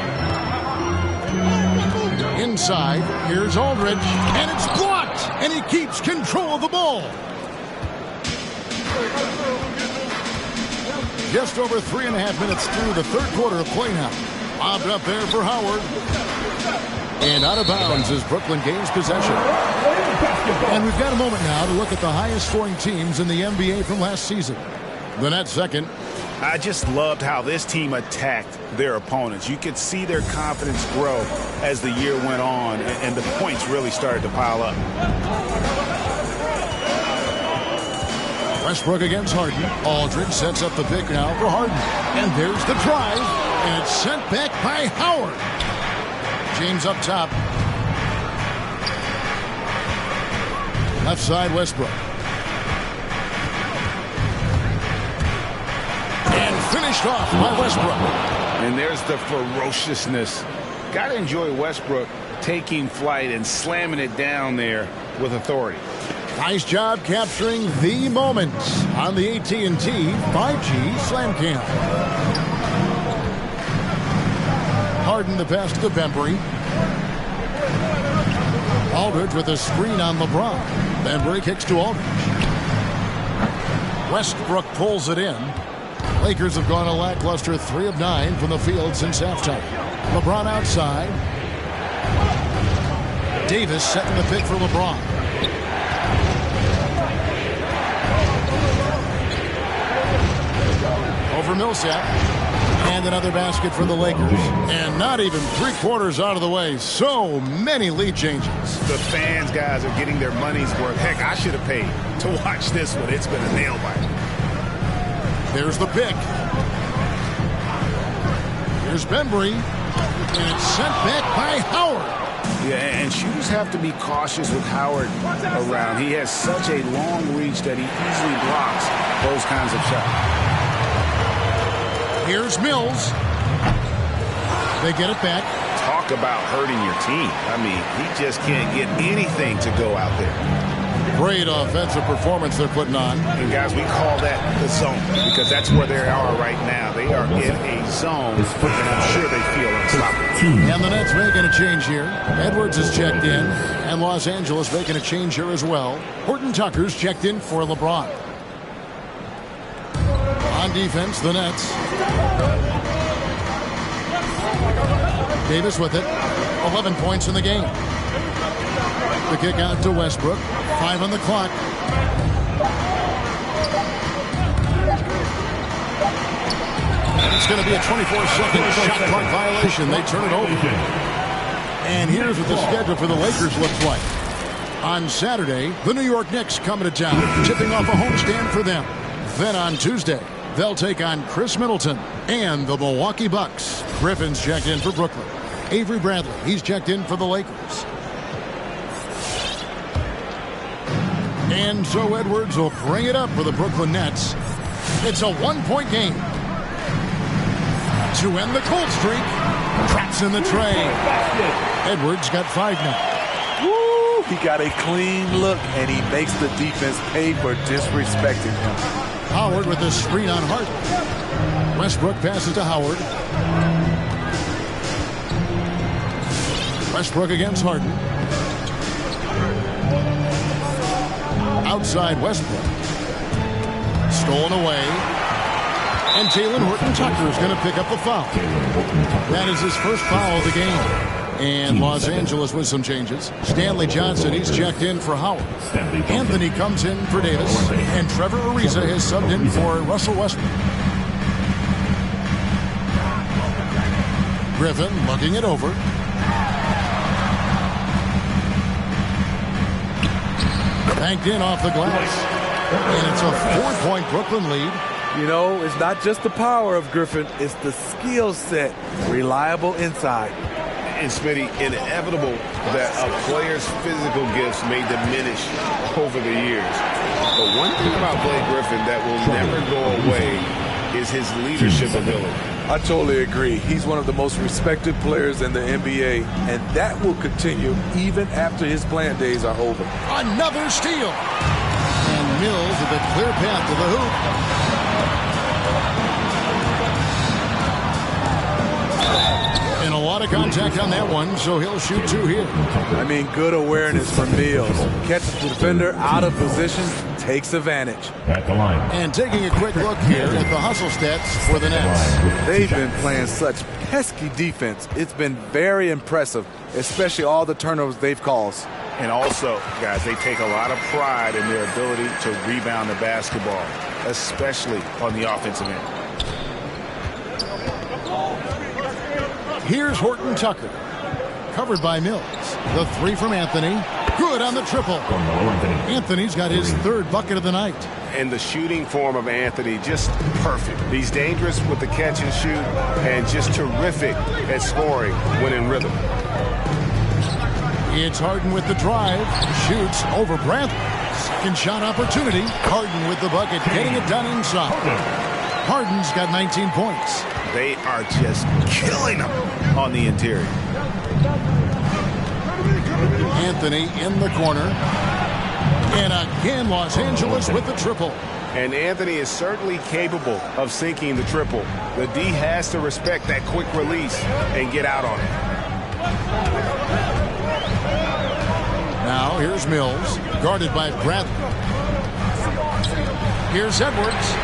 Inside, here's Aldridge, and it's blocked, and he keeps control of the ball. Just over 3.5 minutes through the third quarter of play now. Lobbed up there for Howard. And out of bounds as Brooklyn gains possession. And we've got a moment now to look at the highest scoring teams in the NBA from last season. The Nets second. I just loved how this team attacked their opponents. You could see their confidence grow as the year went on, and the points really started to pile up. Westbrook against Harden. Aldridge sets up the pick now for Harden. And there's the drive, and it's sent back by Howard. James up top. Left side, Westbrook. Finished off by Westbrook. And there's the ferociousness. Got to enjoy Westbrook taking flight and slamming it down there with authority. Nice job capturing the moment on the AT&T 5G Slam Cam. Harden the pass to Bembry. Aldridge with a screen on LeBron. Bembry kicks to Aldridge. Westbrook pulls it in. Lakers have gone a lackluster 3 of 9 from the field since halftime. LeBron outside. Davis setting the pick for LeBron. Over Millsap. And another basket for the Lakers. And not even 3/4 out of the way. So many lead changes. The fans, guys, are getting their money's worth. Heck, I should have paid to watch this one. It's been a nail biter. There's the pick. Here's Bembry. And it's sent back by Howard. Yeah, and shooters have to be cautious with Howard around. He has such a long reach that he easily blocks those kinds of shots. Here's Mills. They get it back. Talk about hurting your team. I mean, he just can't get anything to go out there. Great offensive performance they're putting on. And guys, we call that the zone because that's where they are right now. They are in a zone, and I'm sure they feel unstoppable. And the Nets making a change here. Edwards is checked in, and Los Angeles making a change here as well. Horton Tucker's checked in for LeBron. On defense, the Nets. Davis with it. 11 points in the game. The kick out to Westbrook. 5 on the clock. And it's going to be a 24-second shot clock violation. They turn it over. And here's what the schedule for the Lakers looks like. On Saturday, the New York Knicks coming to town, tipping off a homestand for them. Then on Tuesday, they'll take on Chris Middleton and the Milwaukee Bucks. Griffin's checked in for Brooklyn. Avery Bradley, he's checked in for the Lakers. And so Edwards will bring it up for the Brooklyn Nets. It's a one-point game. To end the cold streak, traps in the tray. Edwards got 5 now. Woo! He got a clean look, and he makes the defense pay for disrespecting him. Howard with the screen on Harden. Westbrook passes to Howard. Westbrook against Harden. Outside Westbrook. Stolen away. And Talen Horton-Tucker is going to pick up the foul. That is his first foul of the game. And Los Angeles with some changes. Stanley Johnson, he's checked in for Howard. Anthony comes in for Davis. And Trevor Ariza has subbed in for Russell Westbrook. Griffin looking it over. Banked in off the glass. And it's a 4-point Brooklyn lead. You know, it's not just the power of Griffin, it's the skill set. Reliable inside. And Smitty, inevitable that a player's physical gifts may diminish over the years. But one thing about Blake Griffin that will never go away is his leadership ability. I totally agree. He's one of the most respected players in the NBA, and that will continue even after his playing days are over. Another steal. And Mills with a clear path to the hoop. And a lot of contact on that one, so he'll shoot 2 here. I mean, good awareness from Mills. Catches the defender out of position, takes advantage. At the line. And taking a quick look here at the hustle stats for the Nets. They've been playing such pesky defense. It's been very impressive, especially all the turnovers they've caused. And also, guys, they take a lot of pride in their ability to rebound the basketball, especially on the offensive end. Here's Horton-Tucker. Covered by Mills. The 3 from Anthony. Good on the triple. Anthony's got his 3rd bucket of the night. And the shooting form of Anthony, just perfect. He's dangerous with the catch and shoot and just terrific at scoring when in rhythm. It's Harden with the drive. Shoots over Bradley. Second shot opportunity. Harden with the bucket. Getting it done inside. Harden's got 19 points. They are just killing them on the interior. Anthony in the corner. And again, Los Angeles with the triple. And Anthony is certainly capable of sinking the triple. The D has to respect that quick release and get out on it. Now here's Mills, guarded by Bradley. Here's Edwards.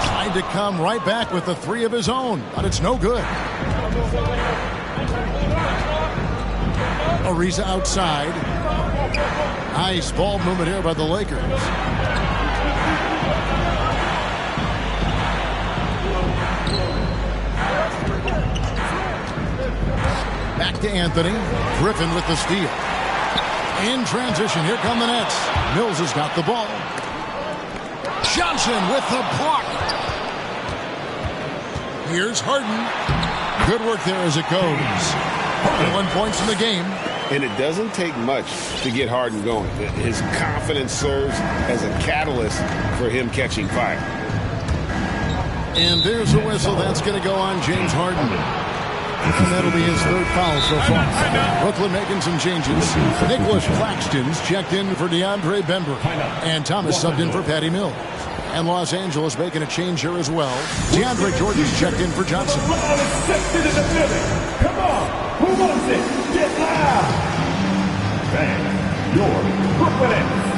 Trying to come right back with the 3 of his own, but it's no good. Ariza outside. Nice ball movement here by the Lakers. Back to Anthony. Griffin with the steal. In transition, here come the Nets. Mills has got the ball. Johnson with the block. Here's Harden. Good work there as it goes. 1 point in the game. And it doesn't take much to get Harden going. His confidence serves as a catalyst for him catching fire. And there's a whistle that's going to go on James Harden. And that'll be his third foul so far. Brooklyn making some changes. Nicholas Claxton's checked in for DeAndre Bembry. And Thomas subbed in for Patty Mills. And Los Angeles making a change here as well. DeAndre Jordan's checked in for Johnson. Come on, who wants it? Get loud! Bang, your Brooklyn Nets.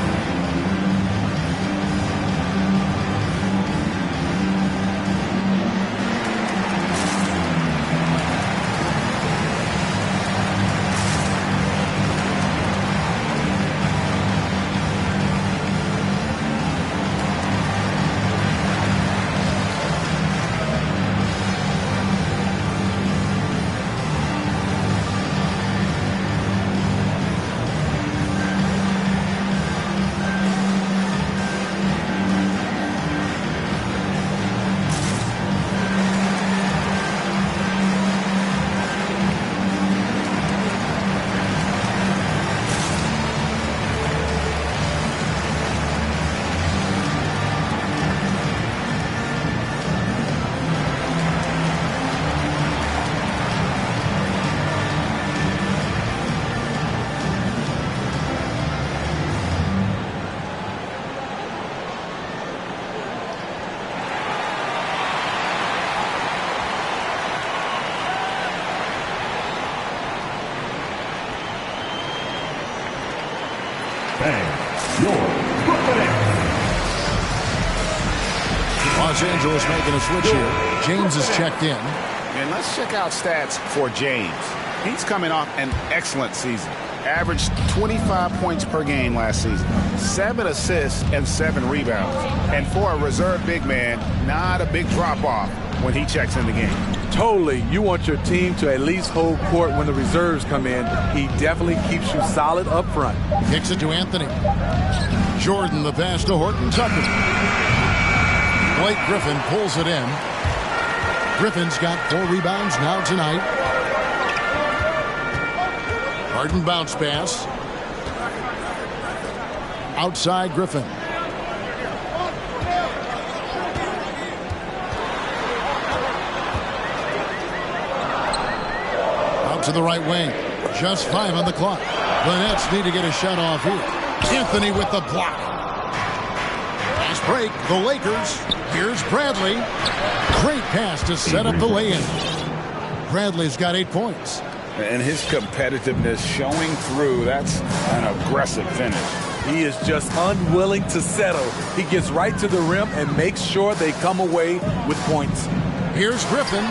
Los Angeles making a switch here. James is checked in. And let's check out stats for James. He's coming off an excellent season. Averaged 25 points per game last season, 7 assists and 7 rebounds. And for a reserve big man, not a big drop-off when he checks in the game. Totally. You want your team to at least hold court when the reserves come in. He definitely keeps you solid up front. Kicks it to Anthony. Jordan the pass to Horton Tucker. Blake Griffin pulls it in. Griffin's got 4 rebounds now tonight. Harden bounce pass. Outside Griffin. Out to the right wing. Just 5 on the clock. The Nets need to get a shot off here. Anthony with the block. Nice break. The Lakers. Here's Bradley. Great pass to set up the lay-in. Bradley's got 8 points. And his competitiveness showing through. That's an aggressive finish. He is just unwilling to settle. He gets right to the rim and makes sure they come away with points. Here's Griffin.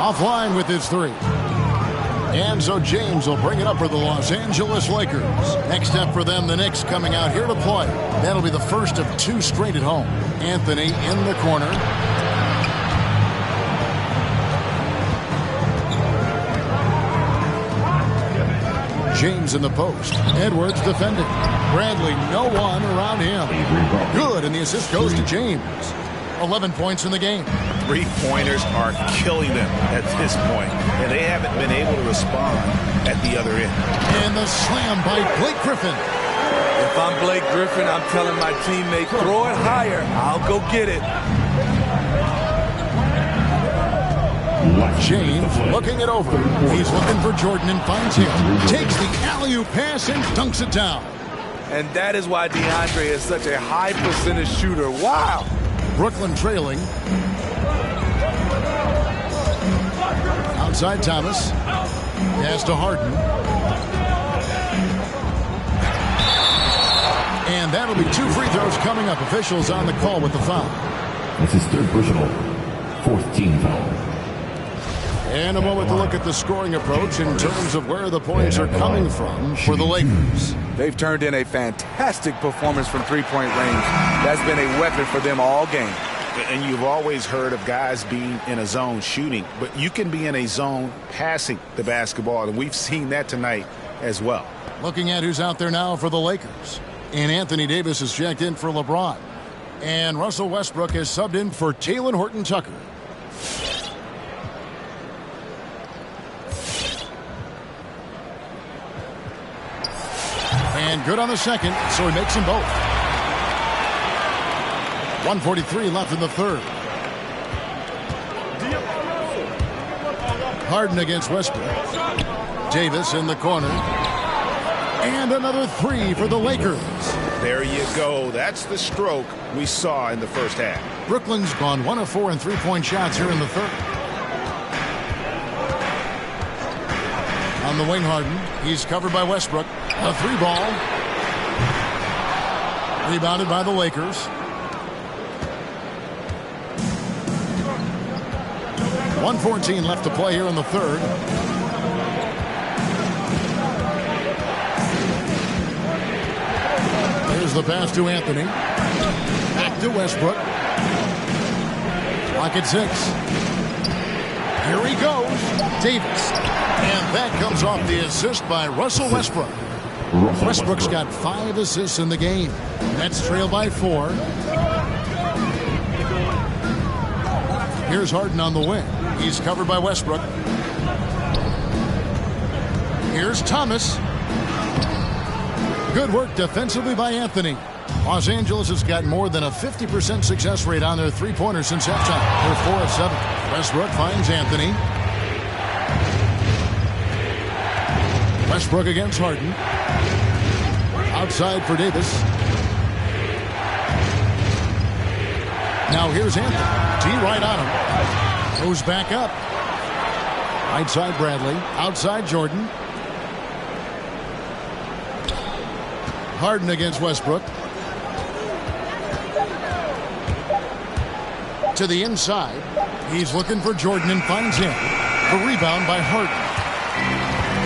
Offline with his 3. And so James will bring it up for the Los Angeles Lakers. Next step for them, the Knicks coming out here to play. That'll be the first of 2 straight at home. Anthony in the corner. James in the post. Edwards defending. Bradley, no one around him. Good, and the assist goes to James. 11 points in the game. 3-pointers are killing them at this point, and they haven't been able to respond at the other end. And the slam by Blake Griffin. If I'm Blake Griffin, I'm telling my teammate, throw it higher. I'll go get it. James looking it over. He's looking for Jordan and finds him. Takes the alley-oop pass and dunks it down. And that is why DeAndre is such a high percentage shooter. Wow. Brooklyn trailing. Outside Thomas. Pass to Harden. And that'll be 2 free throws coming up. Officials on the call with the foul. That's his 3rd personal, 4th team foul. And a moment to look at the scoring approach in terms of where the points are coming from for the Lakers. They've turned in a fantastic performance from 3-point range. That's been a weapon for them all game. And you've always heard of guys being in a zone shooting, but you can be in a zone passing the basketball, and we've seen that tonight as well. Looking at who's out there now for the Lakers. And Anthony Davis is checked in for LeBron. And Russell Westbrook has subbed in for Talen Horton Tucker. And good on the second, so he makes them both. 1:43 left in the 3rd. Harden against Westbrook. Davis in the corner. And another three for the Lakers. There you go. That's the stroke we saw in the first half. Brooklyn's gone 1 of 4 in three-point shots here in the third. On the wing, Harden. He's covered by Westbrook. A three ball. Rebounded by the Lakers. .114 left to play here in the third. Here's the pass to Anthony. Back to Westbrook. Clock at 6. Here he goes. Davis. And that comes off the assist by Russell Westbrook. Westbrook's got 5 assists in the game. Nets trail by 4. Here's Harden on the wing. He's covered by Westbrook. Here's Thomas. Good work defensively by Anthony. Los Angeles has got more than a 50% success rate on their three-pointers since halftime. They're 4 of 7. Westbrook finds Anthony. Westbrook against Harden. Outside for Davis. Now here's Anthony. T right on him. Goes back up. Right side Bradley. Outside Jordan. Harden against Westbrook. To the inside. He's looking for Jordan and finds him. The rebound by Harden.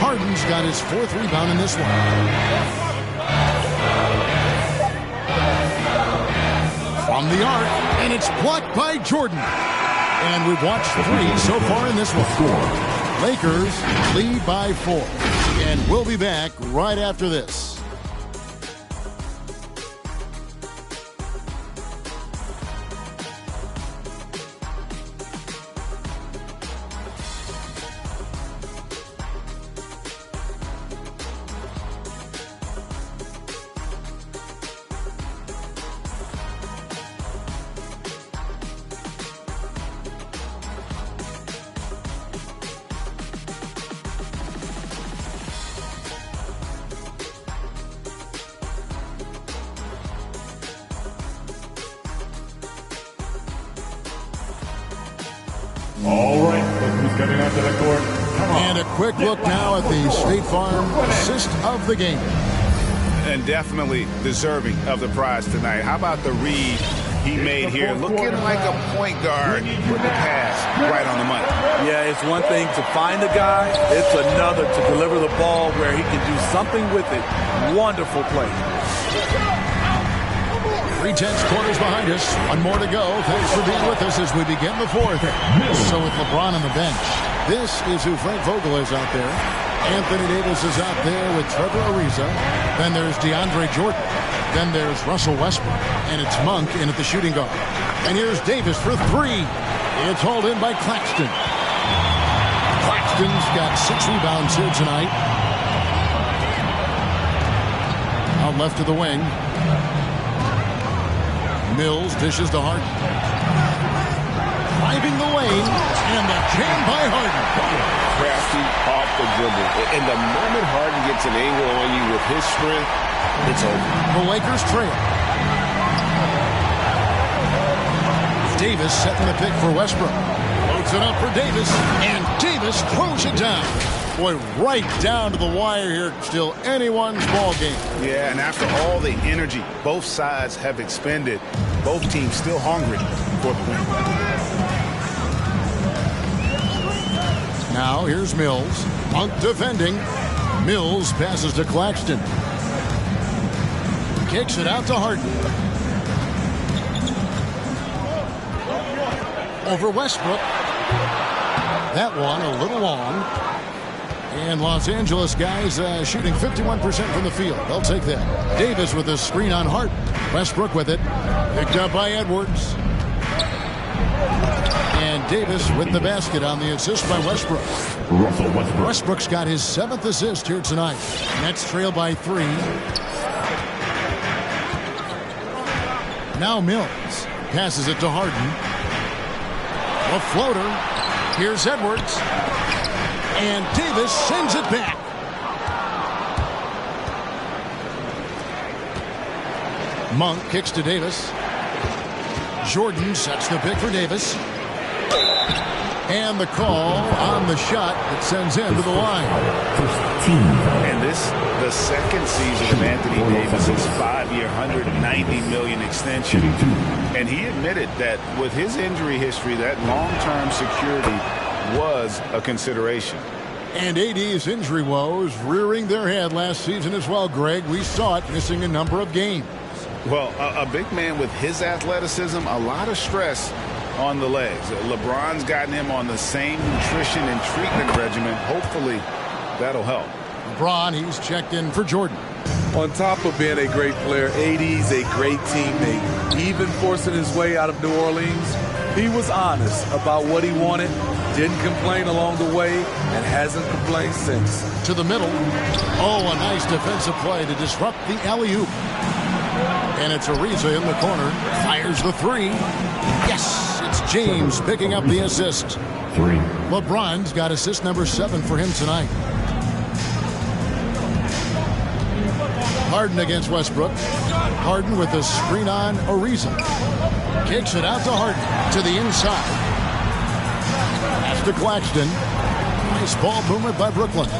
Harden's got his 4th rebound in this one. From the arc, and it's blocked by Jordan. And we've watched 3 so far in this one. Lakers lead by 4. And we'll be back right after this. All right, look who's coming onto the court. And a quick look now at the State Farm assist of the game. And definitely deserving of the prize tonight. How about the read he made here? Looking like a point guard with the pass right on the money. Yeah, it's one thing to find a guy. It's another to deliver the ball where he can do something with it. Wonderful play. 3/10 quarters behind us. One more to go. Thanks for being with us as we begin the 4th. So with LeBron on the bench, this is who Frank Vogel is out there. Anthony Davis is out there with Trevor Ariza. Then there's DeAndre Jordan. Then there's Russell Westbrook. And it's Monk in at the shooting guard. And here's Davis for 3. It's hauled in by Claxton. Claxton's got 6 rebounds here tonight. Out left to the wing. Mills dishes to Harden. Driving the lane, and the jam by Harden. Crafty off the dribble. And the moment Harden gets an angle on you with his strength, it's over. The Lakers trail. Davis setting the pick for Westbrook. Loads it up for Davis, and Davis throws it down. Boy, right down to the wire here. Still anyone's ball game. Yeah, and after all the energy both sides have expended, both teams still hungry for the win. Now here's Mills. Monk defending. Mills passes to Claxton. Kicks it out to Harden. Over Westbrook. That one a little long. And Los Angeles guys shooting 51% from the field. They'll take that. Davis with a screen on Harden. Westbrook with it. Picked up by Edwards. And Davis with the basket on the assist by Westbrook. Westbrook's got his 7th assist here tonight. Nets trail by 3. Now Mills passes it to Harden. A floater. Here's Edwards. And Davis sends it back. Monk kicks to Davis. Jordan sets the pick for Davis. And the call on the shot that sends him to the line. And this, the second season of Anthony Davis's 5-year, $190 million extension. And he admitted that with his injury history, that long-term security was a consideration. And AD's injury woes rearing their head last season as well, Greg. We saw it missing a number of games. Well, a big man with his athleticism, a lot of stress on the legs. LeBron's gotten him on the same nutrition and treatment regimen. Hopefully, that'll help. LeBron, he's checked in for Jordan. On top of being a great player, AD's a great teammate. Even forcing his way out of New Orleans, he was honest about what he wanted, didn't complain along the way, and hasn't complained since. To the middle. Oh, a nice defensive play to disrupt the alley-oop. And it's Ariza in the corner. Fires the three. Yes, it's James picking up the assist. 3. LeBron's got assist number 7 for him tonight. Harden against Westbrook. Harden with the screen on Ariza. Kicks it out to Harden to the inside. Pass to Claxton. Nice ball movement by Brooklyn.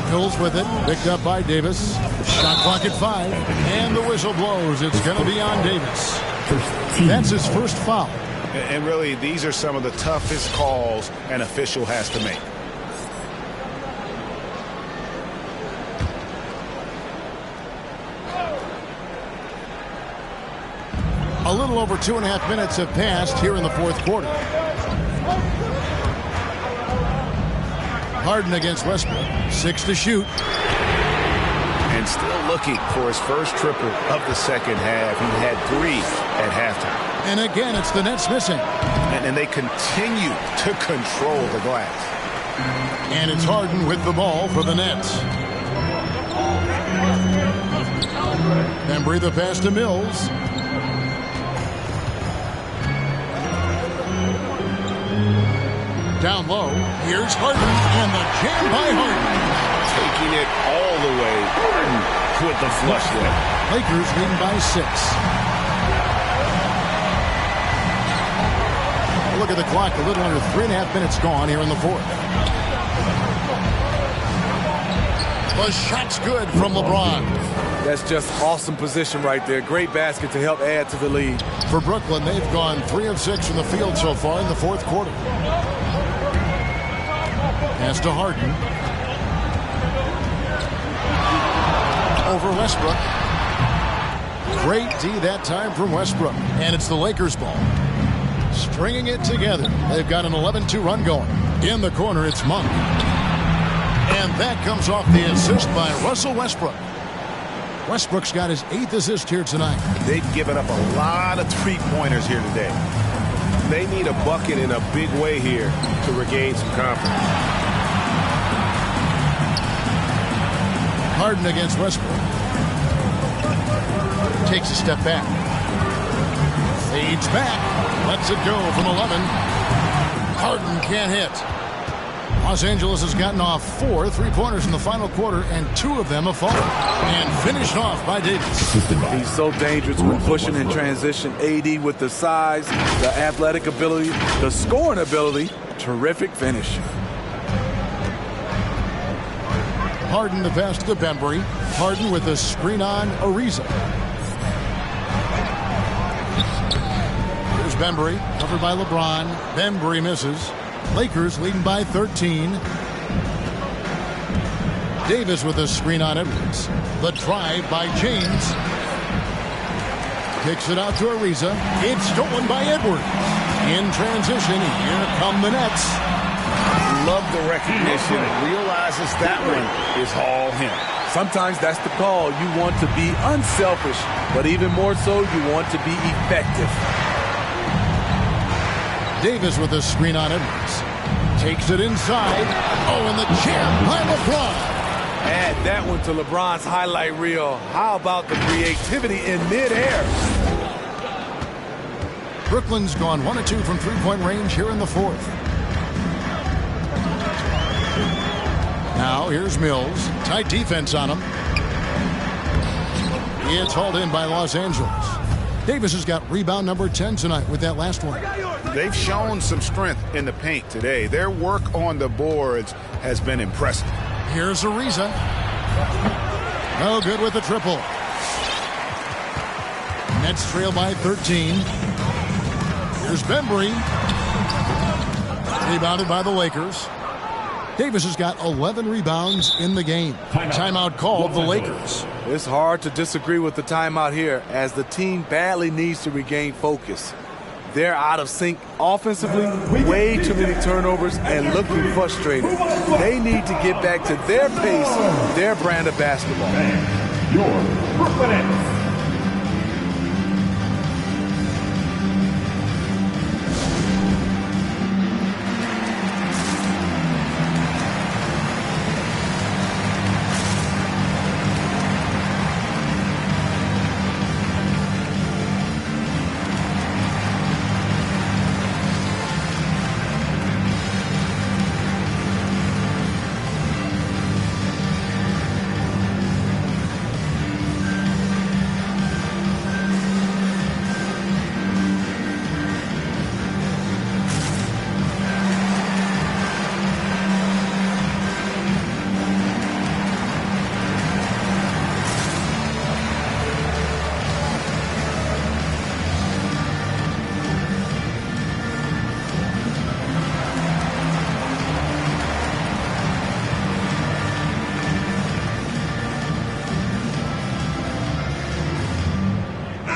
Hills with it, picked up by Davis. Shot clock at 5, and the whistle blows. It's going to be on Davis. That's his first foul. And really, these are some of the toughest calls an official has to make. A little over 2.5 minutes have passed here in the fourth quarter. Harden against Westbrook. 6 to shoot. And still looking for his first triple of the second half. He had 3 at halftime. And again, it's the Nets missing. And they continue to control the glass. And it's Harden with the ball for the Nets. Bembry the pass to Mills. Down low, here's Harden, and the jam by Harden. Taking it all the way. Harden with the flush there. Lakers leading by 6. Look at the clock, a little under 3.5 minutes gone here in the fourth. The shot's good from LeBron. That's just awesome position right there. Great basket to help add to the lead. For Brooklyn, they've gone 3 of 6 from the field so far in the fourth quarter. Pass to Harden. Over Westbrook. Great D that time from Westbrook. And it's the Lakers ball. Stringing it together. They've got an 11-2 run going. In the corner, it's Monk. And that comes off the assist by Russell Westbrook. Westbrook's got his 8th assist here tonight. They've given up a lot of three-pointers here today. They need a bucket in a big way here to regain some confidence. Harden against Westbrook. Takes a step back. Fades back. Lets it go from 11. Harden can't hit. Los Angeles has gotten off 4 three-pointers in the final quarter, and 2 of them have fallen. And finished off by Davis. He's so dangerous when pushing in transition. AD with the size, the athletic ability, the scoring ability. Terrific finish. Harden the pass to Bembry. Harden with a screen on Ariza. Here's Bembry, covered by LeBron. Bembry misses. Lakers leading by 13. Davis with a screen on Edwards. The drive by James. Kicks it out to Ariza. It's stolen by Edwards. In transition, here come the Nets. Love the recognition. Realizes that one is all him. Sometimes that's the call. You want to be unselfish, but even more so, you want to be effective. Davis with a screen on Edwards. Takes it inside. Oh, and the jam by LeBron. Add that one to LeBron's highlight reel. How about the creativity in midair? Brooklyn's gone 1 of 2 from three-point range here in the fourth. Now here's Mills. Tight defense on him. It's hauled in by Los Angeles. Davis has got rebound number 10 tonight with that last one. They've shown some strength in the paint today. Their work on the boards has been impressive. Here's Ariza. No good with the triple. Nets trail by 13. Here's Bembry. Rebounded by the Lakers. Davis has got 11 rebounds in the game. Timeout called the Lakers. It's hard to disagree with the timeout here as the team badly needs to regain focus. They're out of sync offensively, way too many turnovers and looking frustrated. They need to get back to their pace, their brand of basketball. And your Brooklyn Nets.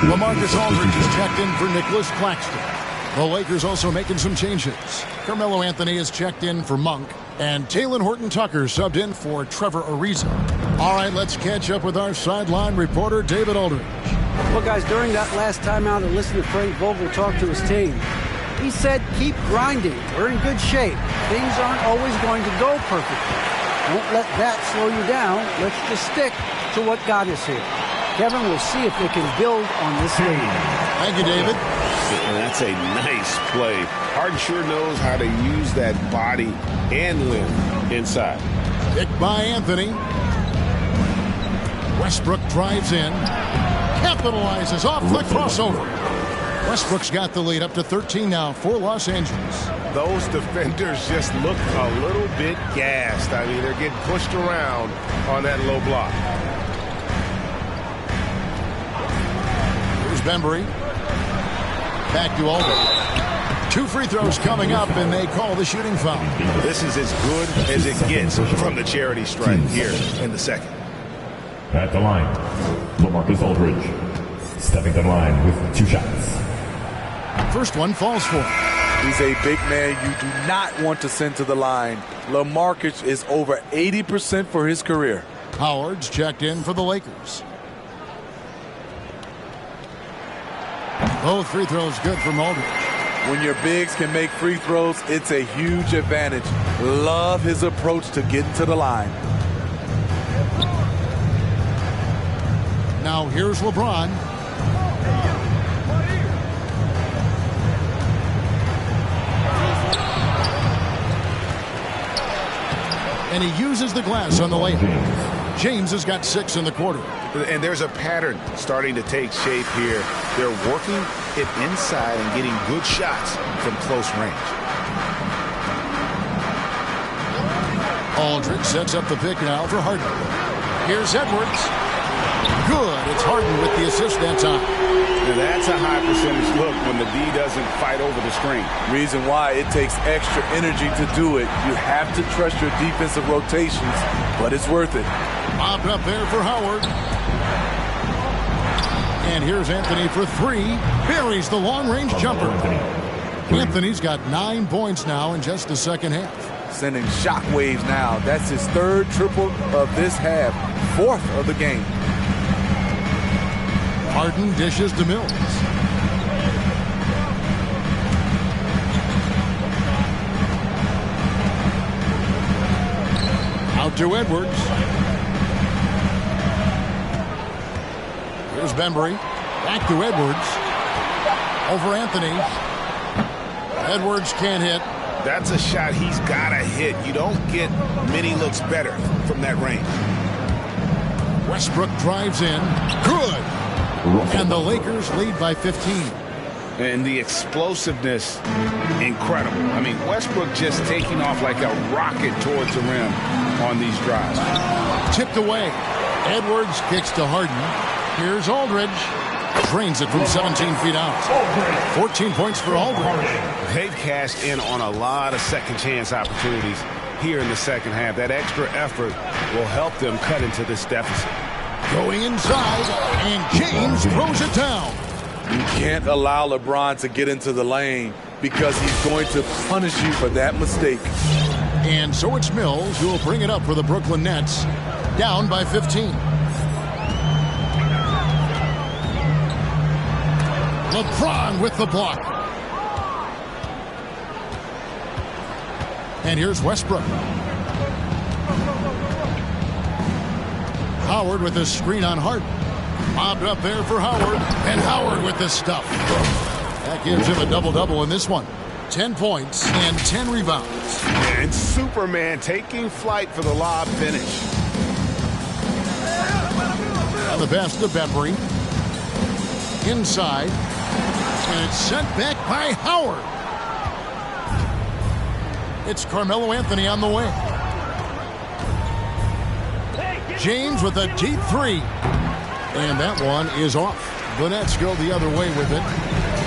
LaMarcus Aldridge is checked in for Nicholas Claxton. The Lakers also making some changes. Carmelo Anthony is checked in for Monk, and Talen Horton-Tucker subbed in for Trevor Ariza. All right, let's catch up with our sideline reporter, David Aldridge. Well, guys, during that last timeout, I listened to Frank Vogel talk to his team. He said, keep grinding. We're in good shape. Things aren't always going to go perfectly. Don't let that slow you down. Let's just stick to what got us here. Kevin, we'll see if they can build on this lead. Thank you, David. And that's a nice play. Harden sure knows how to use that body and limb inside. Picked by Anthony. Westbrook drives in. Capitalizes off the crossover. Westbrook's got the lead up to 13 now for Los Angeles. Those defenders just look a little bit gassed. I mean, they're getting pushed around on that low block. Here's Bembry. Back to Aldridge. 2 free throws coming up, and they call the shooting foul. This is as good as it gets from the charity stripe here in the second. At the line, LaMarcus Aldridge stepping to the line with 2 shots. First one falls for him. He's a big man you do not want to send to the line. LaMarcus is over 80% for his career. Howard's checked in for the Lakers. Both free throws good from Aldridge. When your bigs can make free throws, it's a huge advantage. Love his approach to getting to the line. Now here's LeBron. And he uses the glass on the layup. James has got 6 in the quarter. And there's a pattern starting to take shape here. They're working it inside and getting good shots from close range. Aldridge sets up the pick now for Harden. Here's Edwards. Good. It's Harden with the assist that time. Now that's a high percentage look when the D doesn't fight over the screen. Reason why it takes extra energy to do it. You have to trust your defensive rotations, but it's worth it. Mobbed up there for Howard. And here's Anthony for 3. Buries the long-range jumper. Anthony's got 9 points now in just the second half. Sending shockwaves now. That's his 3rd triple of this half. 4th of the game. Harden dishes to Mills. Out to Edwards. Here's Bembry. Back to Edwards. Over Anthony. Edwards can't hit. That's a shot he's got to hit. You don't get many looks better from that range. Westbrook drives in. Good. And the Lakers lead by 15. And the explosiveness, incredible. I mean, Westbrook just taking off like a rocket towards the rim on these drives. Tipped away. Edwards kicks to Harden. Here's Aldridge. Drains it from 17 feet out. 14 points for Aldridge. They've cashed in on a lot of second chance opportunities here in the second half. That extra effort will help them cut into this deficit. Going inside, and James throws it down. You can't allow LeBron to get into the lane because he's going to punish you for that mistake. And so it's Mills who will bring it up for the Brooklyn Nets, down by 15. LeBron with the block. And here's Westbrook. Howard with a screen on Harden. Mobbed up there for Howard. And Howard with the stuff. That gives him a double-double in this one. 10 points and 10 rebounds. And Superman taking flight for the lob finish. And the pass to Bembry. Inside. And it's sent back by Howard. It's Carmelo Anthony on the way. James with a deep three. And that one is off. The Nets go the other way with it.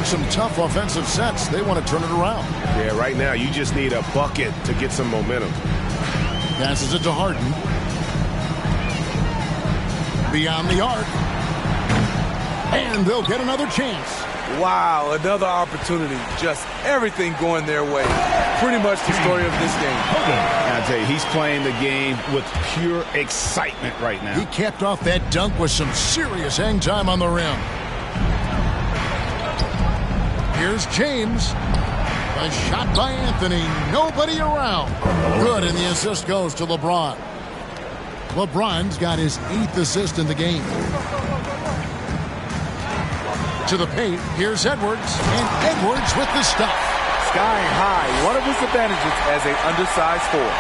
Some tough offensive sets. They want to turn it around. Yeah, right now you just need a bucket to get some momentum. Passes it to Harden. Beyond the arc. And they'll get another chance. Wow, another opportunity. Just everything going their way. Pretty much the story of this game. I tell you, he's playing the game with pure excitement right now. He capped off that dunk with some serious hang time on the rim. Here's James. A shot by Anthony. Nobody around. Good, and the assist goes to LeBron. LeBron's got his 8th assist in the game. To the paint, here's Edwards, and Edwards with the stuff. Sky high, one of his advantages as an undersized forward.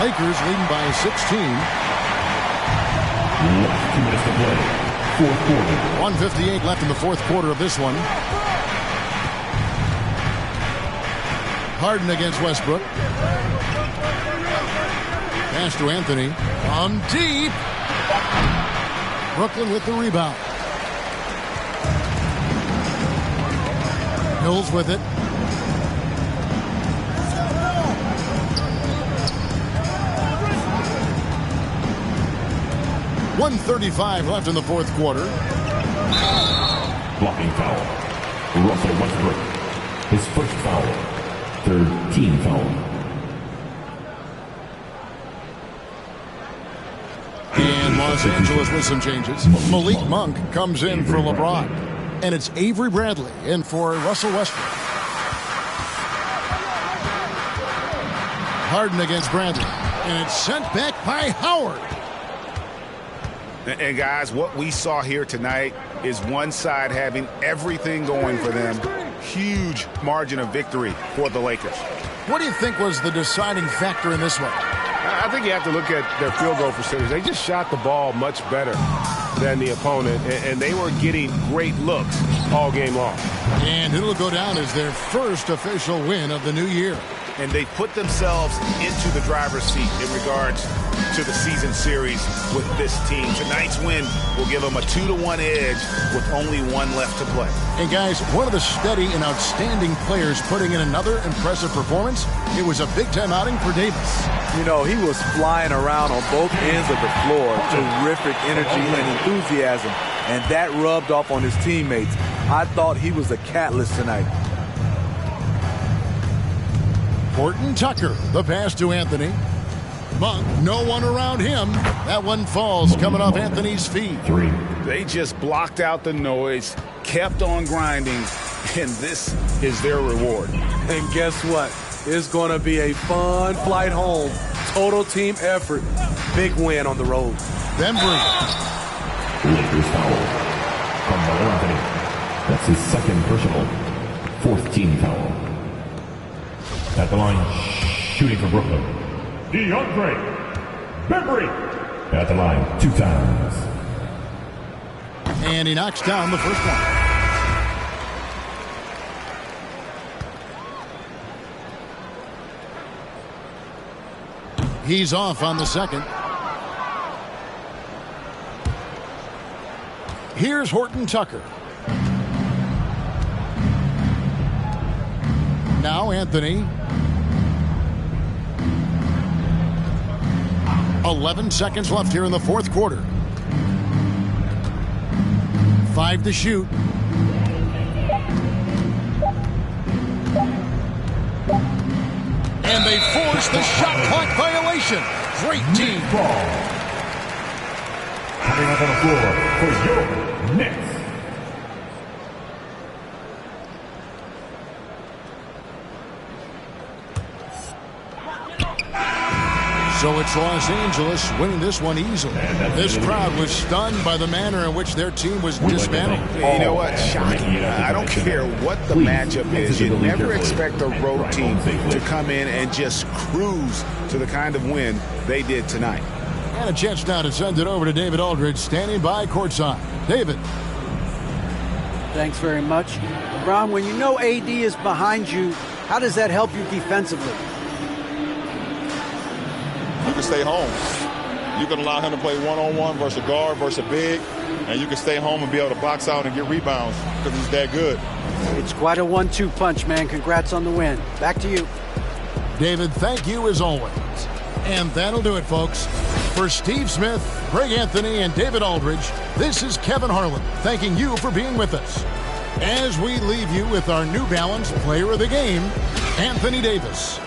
Lakers leading by 16. 2 minutes to play. Fourth quarter. 1:58 left in the fourth quarter of this one. Harden against Westbrook. Pass to Anthony. On deep. Brooklyn with the rebound. Mills with it. .135 left in the fourth quarter. Blocking foul. Russell Westbrook. His first foul. Third team foul. And Los Angeles with some changes. Malik Monk comes in for LeBron. And it's Avery Bradley in for Russell Westbrook. Harden against Bradley. And it's sent back by Howard. And guys, what we saw here tonight is one side having everything going for them. Huge margin of victory for the Lakers. What do you think was the deciding factor in this one? I think you have to look at their field goal percentage. They just shot the ball much better than the opponent, and they were getting great looks all game long. And it'll go down as their first official win of the new year. And they put themselves into the driver's seat in regards to the season series with this team. Tonight's win will give them a 2-1 edge with only one left to play. And guys, one of the steady and outstanding players putting in another impressive performance. It was a big-time outing for Davis. You know, he was flying around on both ends of the floor. Terrific energy and enthusiasm. And that rubbed off on his teammates. I thought he was a catalyst tonight. Horton Tucker, the pass to Anthony. Monk, no one around him. That one falls, coming off Anthony's feet. They just blocked out the noise, kept on grinding, and this is their reward. And guess what? It's going to be a fun flight home. Total team effort. Big win on the road. Bembry. Lakers foul. Carmelo Anthony. That's his second personal. fourth team foul. At the line, shooting for Brooklyn, DeAndre Bembry. At the line, 2 times. And he knocks down the first one. He's off on the second. Here's Horton Tucker. Now Anthony. 11 seconds left here in the fourth quarter. 5 to shoot. And they force the shot clock violation. Great team. Coming up on the floor for your Knicks. So it's Los Angeles winning this one easily. This crowd was stunned by the manner in which their team was dismantled. You know what? Shocking. I don't care what the matchup is. You never expect a road team to come in and just cruise to the kind of win they did tonight. And a chance now to send it over to David Aldridge, standing by courtside. David. Thanks very much. LeBron, when you know AD is behind you, how does that help you defensively? You can stay home. You can allow him to play one-on-one versus a guard versus a big, and you can stay home and be able to box out and get rebounds because he's that good. It's quite a 1-2 punch, man. Congrats on the win. Back to you. David, thank you as always. And that'll do it, folks. For Steve Smith, Greg Anthony, and David Aldridge, this is Kevin Harlan thanking you for being with us. As we leave you with our New Balance Player of the Game, Anthony Davis.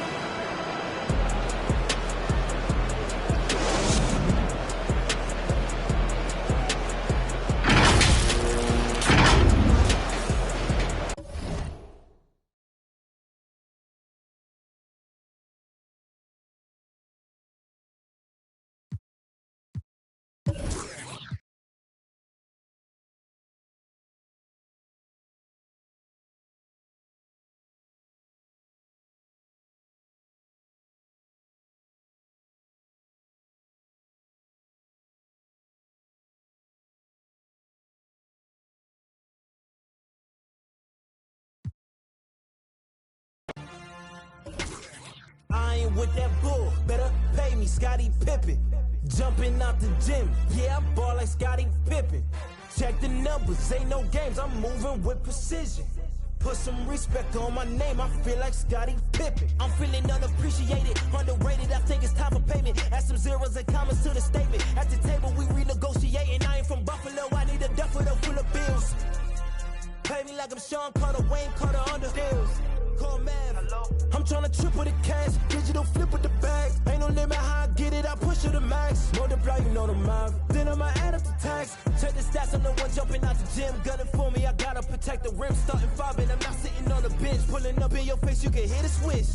I ain't with that bull, better pay me, Scottie Pippen. Jumping out the gym, yeah, I ball like Scottie Pippen. Check the numbers, ain't no games, I'm moving with precision. Put some respect on my name, I feel like Scottie Pippen. I'm feeling unappreciated, underrated, I think it's time for payment. Add some zeros and commas to the statement. At the table, we renegotiating. I ain't from Buffalo, I need a duffel full of bills. Pay me like I'm Sean Carter, Wayne Carter under deals. Call Mav. I'm tryna triple the cash, digital flip with the bag. Ain't no limit how I get it, I push it to max. Multiply, you know the math. Then I might add up the tax. Check the stats, I'm the one jumping out the gym. Gunning for me, I gotta protect the rim. Starting 5 and I'm not sitting on the bench. Pulling up in your face, you can hear the switch.